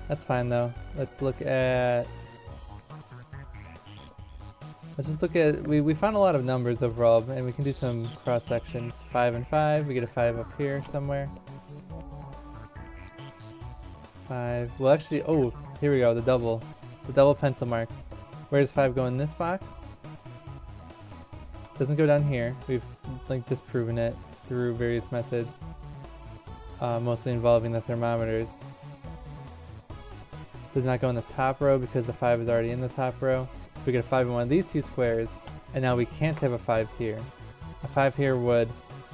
That's fine though. Let's just look at, we found a lot of numbers overall, and we can do some cross sections. 5 and 5, we get a 5 up here somewhere. 5, well actually, oh, here we go, the double pencil marks. Where does 5 go in this box? Doesn't go down here. We've like disproven it through various methods, mostly involving the thermometers. Does not go in this top row because the 5 is already in the top row. So we get a 5 in one of these 2 squares, and now we can't have a 5 here. A 5 here would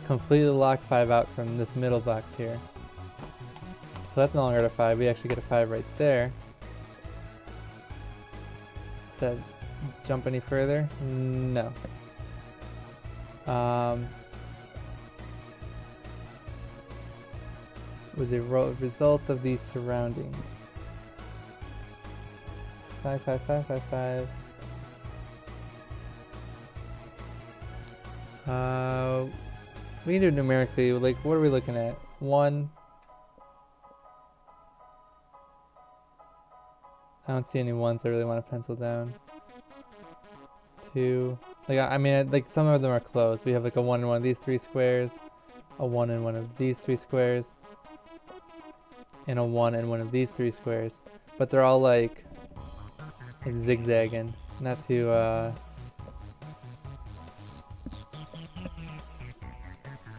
completely lock 5 out from this middle box here. So that's no longer a 5. We actually get a 5 right there. Does that jump any further? No. Was a result of these surroundings. 5, 5, 5, 5, 5. We can do it numerically. Like, what are we looking at? 1. I don't see any 1s I really want to pencil down. 2. Like, I mean, like some of them are close. We have like a 1 in one of these 3 squares, a 1 in one of these 3 squares, and a 1 in one of these 3 squares. But they're all like zigzagging, not too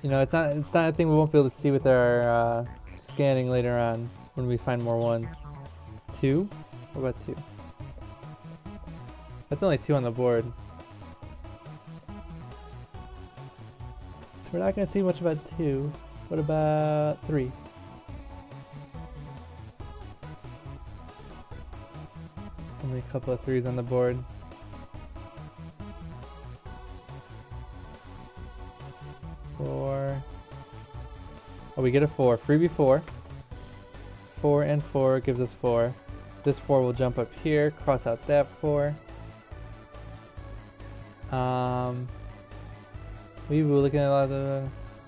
you know, it's not a thing we won't be able to see with our scanning later on when we find more 1s. 2? What about 2? That's only 2 on the board. So we're not going to see much about 2. What about 3? Only a couple of 3s on the board. 4. Oh, we get a 4. Freebie 4. 4 and 4 gives us 4. This 4 will jump up here, cross out that 4. We were looking at a lot of the...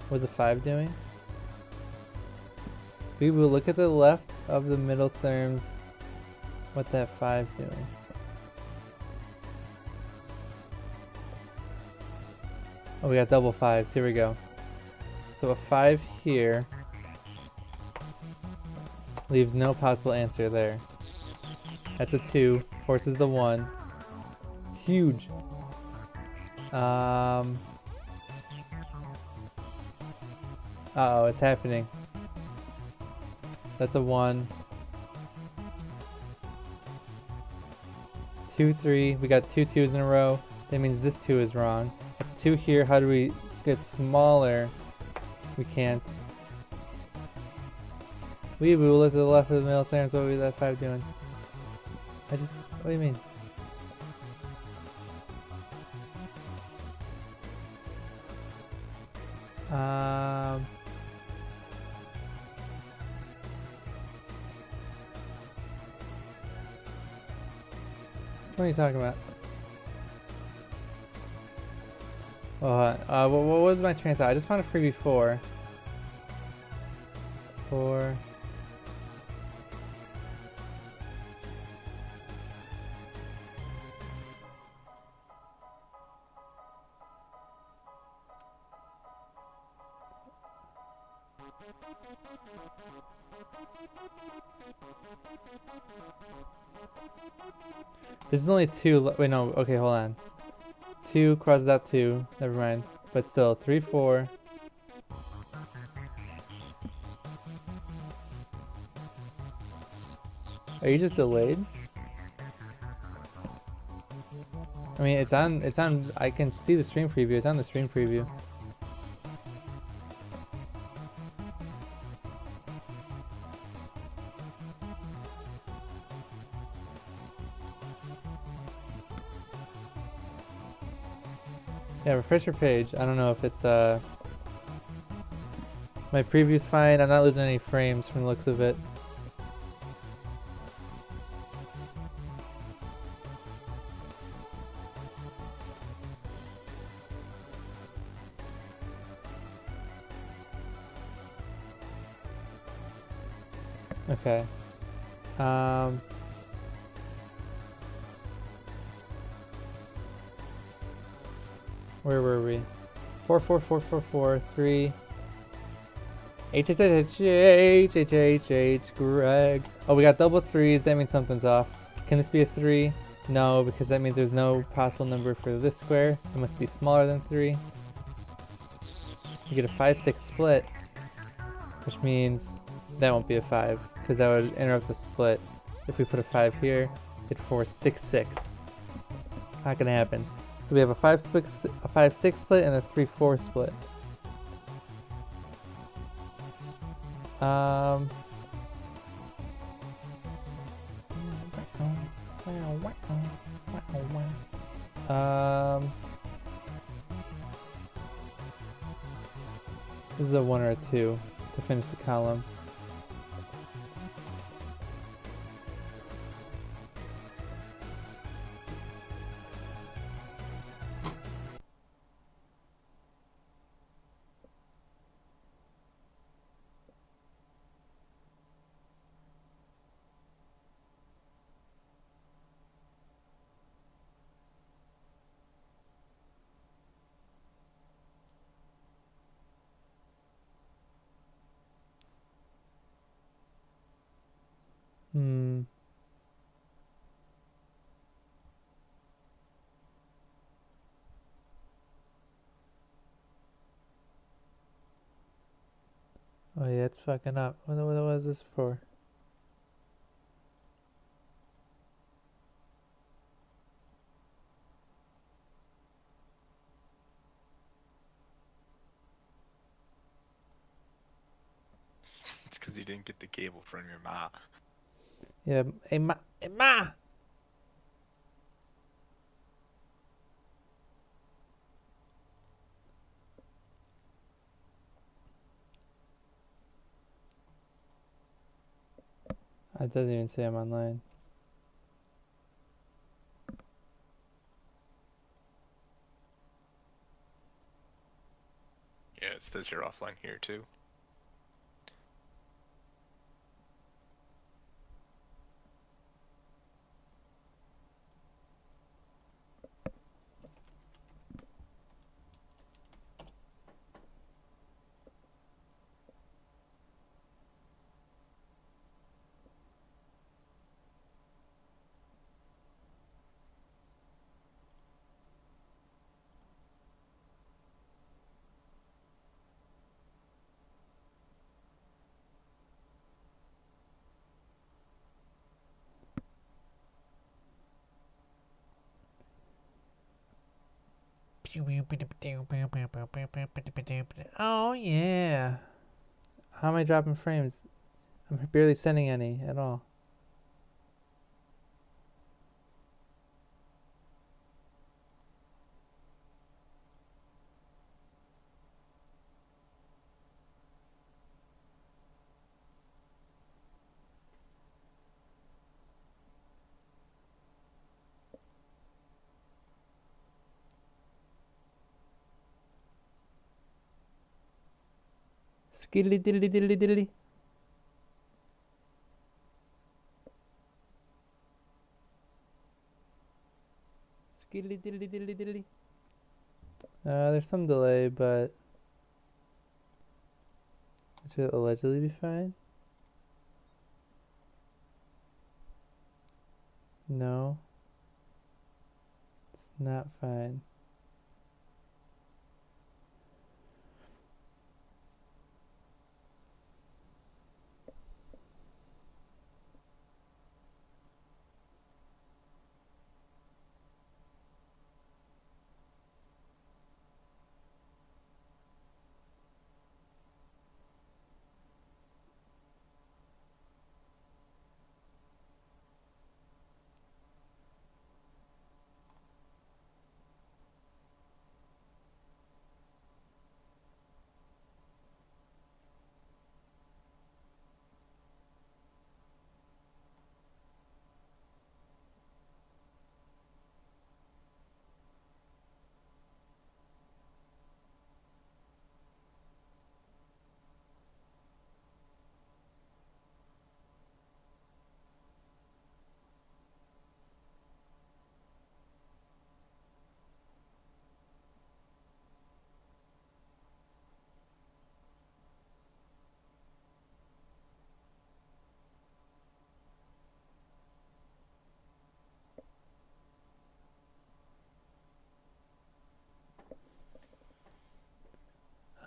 What's the 5 doing? We will look at the left of the middle terms. What that 5 doing? Oh, we got double 5s. Here we go. So a 5 here leaves no possible answer there. That's a 2. Forces the 1. Huge. Uh-oh, it's happening. That's a 1. 2, 3. We got 2 2s in a row. That means this 2 is wrong. 2 here. How do we get smaller? We can't. We will look to the left of the middle terms. What was that 5 doing? What do you mean? What are you talking about? What was my train of thought? I just found a freebie 4. 4. This is only 2. Wait, no. Okay, hold on. 2 crosses out 2. Never mind. But still, 3, 4. Are you just delayed? I mean, it's on, I can see the stream preview. It's on the stream preview. Yeah, refresh your page. I don't know if it's, my preview's fine. I'm not losing any frames from the looks of it. Okay. Where were we? 4, 4, 4, 4, 4, 3. H, Greg. Oh, we got double 3s. That means something's off. Can this be a 3? No, because that means there's no possible number for this square. It must be smaller than 3. You get a 5, 6 split, which means that won't be a 5, because that would interrupt the split. If we put a 5 here, it'd force 6, 6. Not gonna happen. So we have a 5, 6 split and a 3, 4 split. This is a 1 or a 2 to finish the column. Oh yeah, it's fucking up. What was this for? It's because you didn't get the cable from your ma. Yeah, hey ma, hey ma! It doesn't even say I'm online. Yeah, it says you're offline here too. Oh yeah. How am I dropping frames? I'm barely sending any at all. Skiddly diddly diddly diddly. Skiddly diddly diddly diddly. There's some delay, but it should allegedly be fine. No, it's not fine.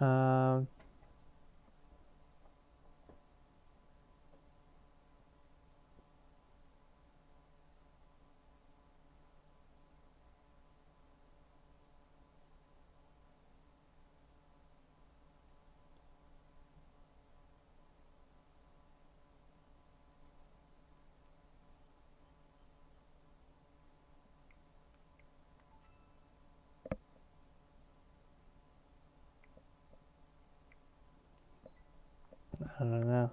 Um, I don't know.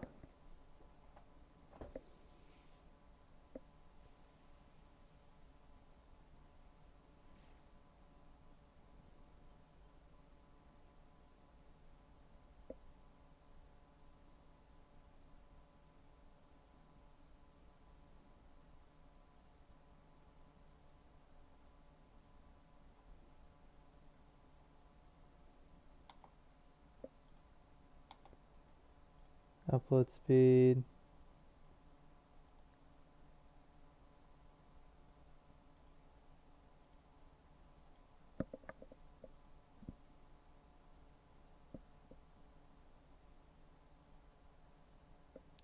Upload speed.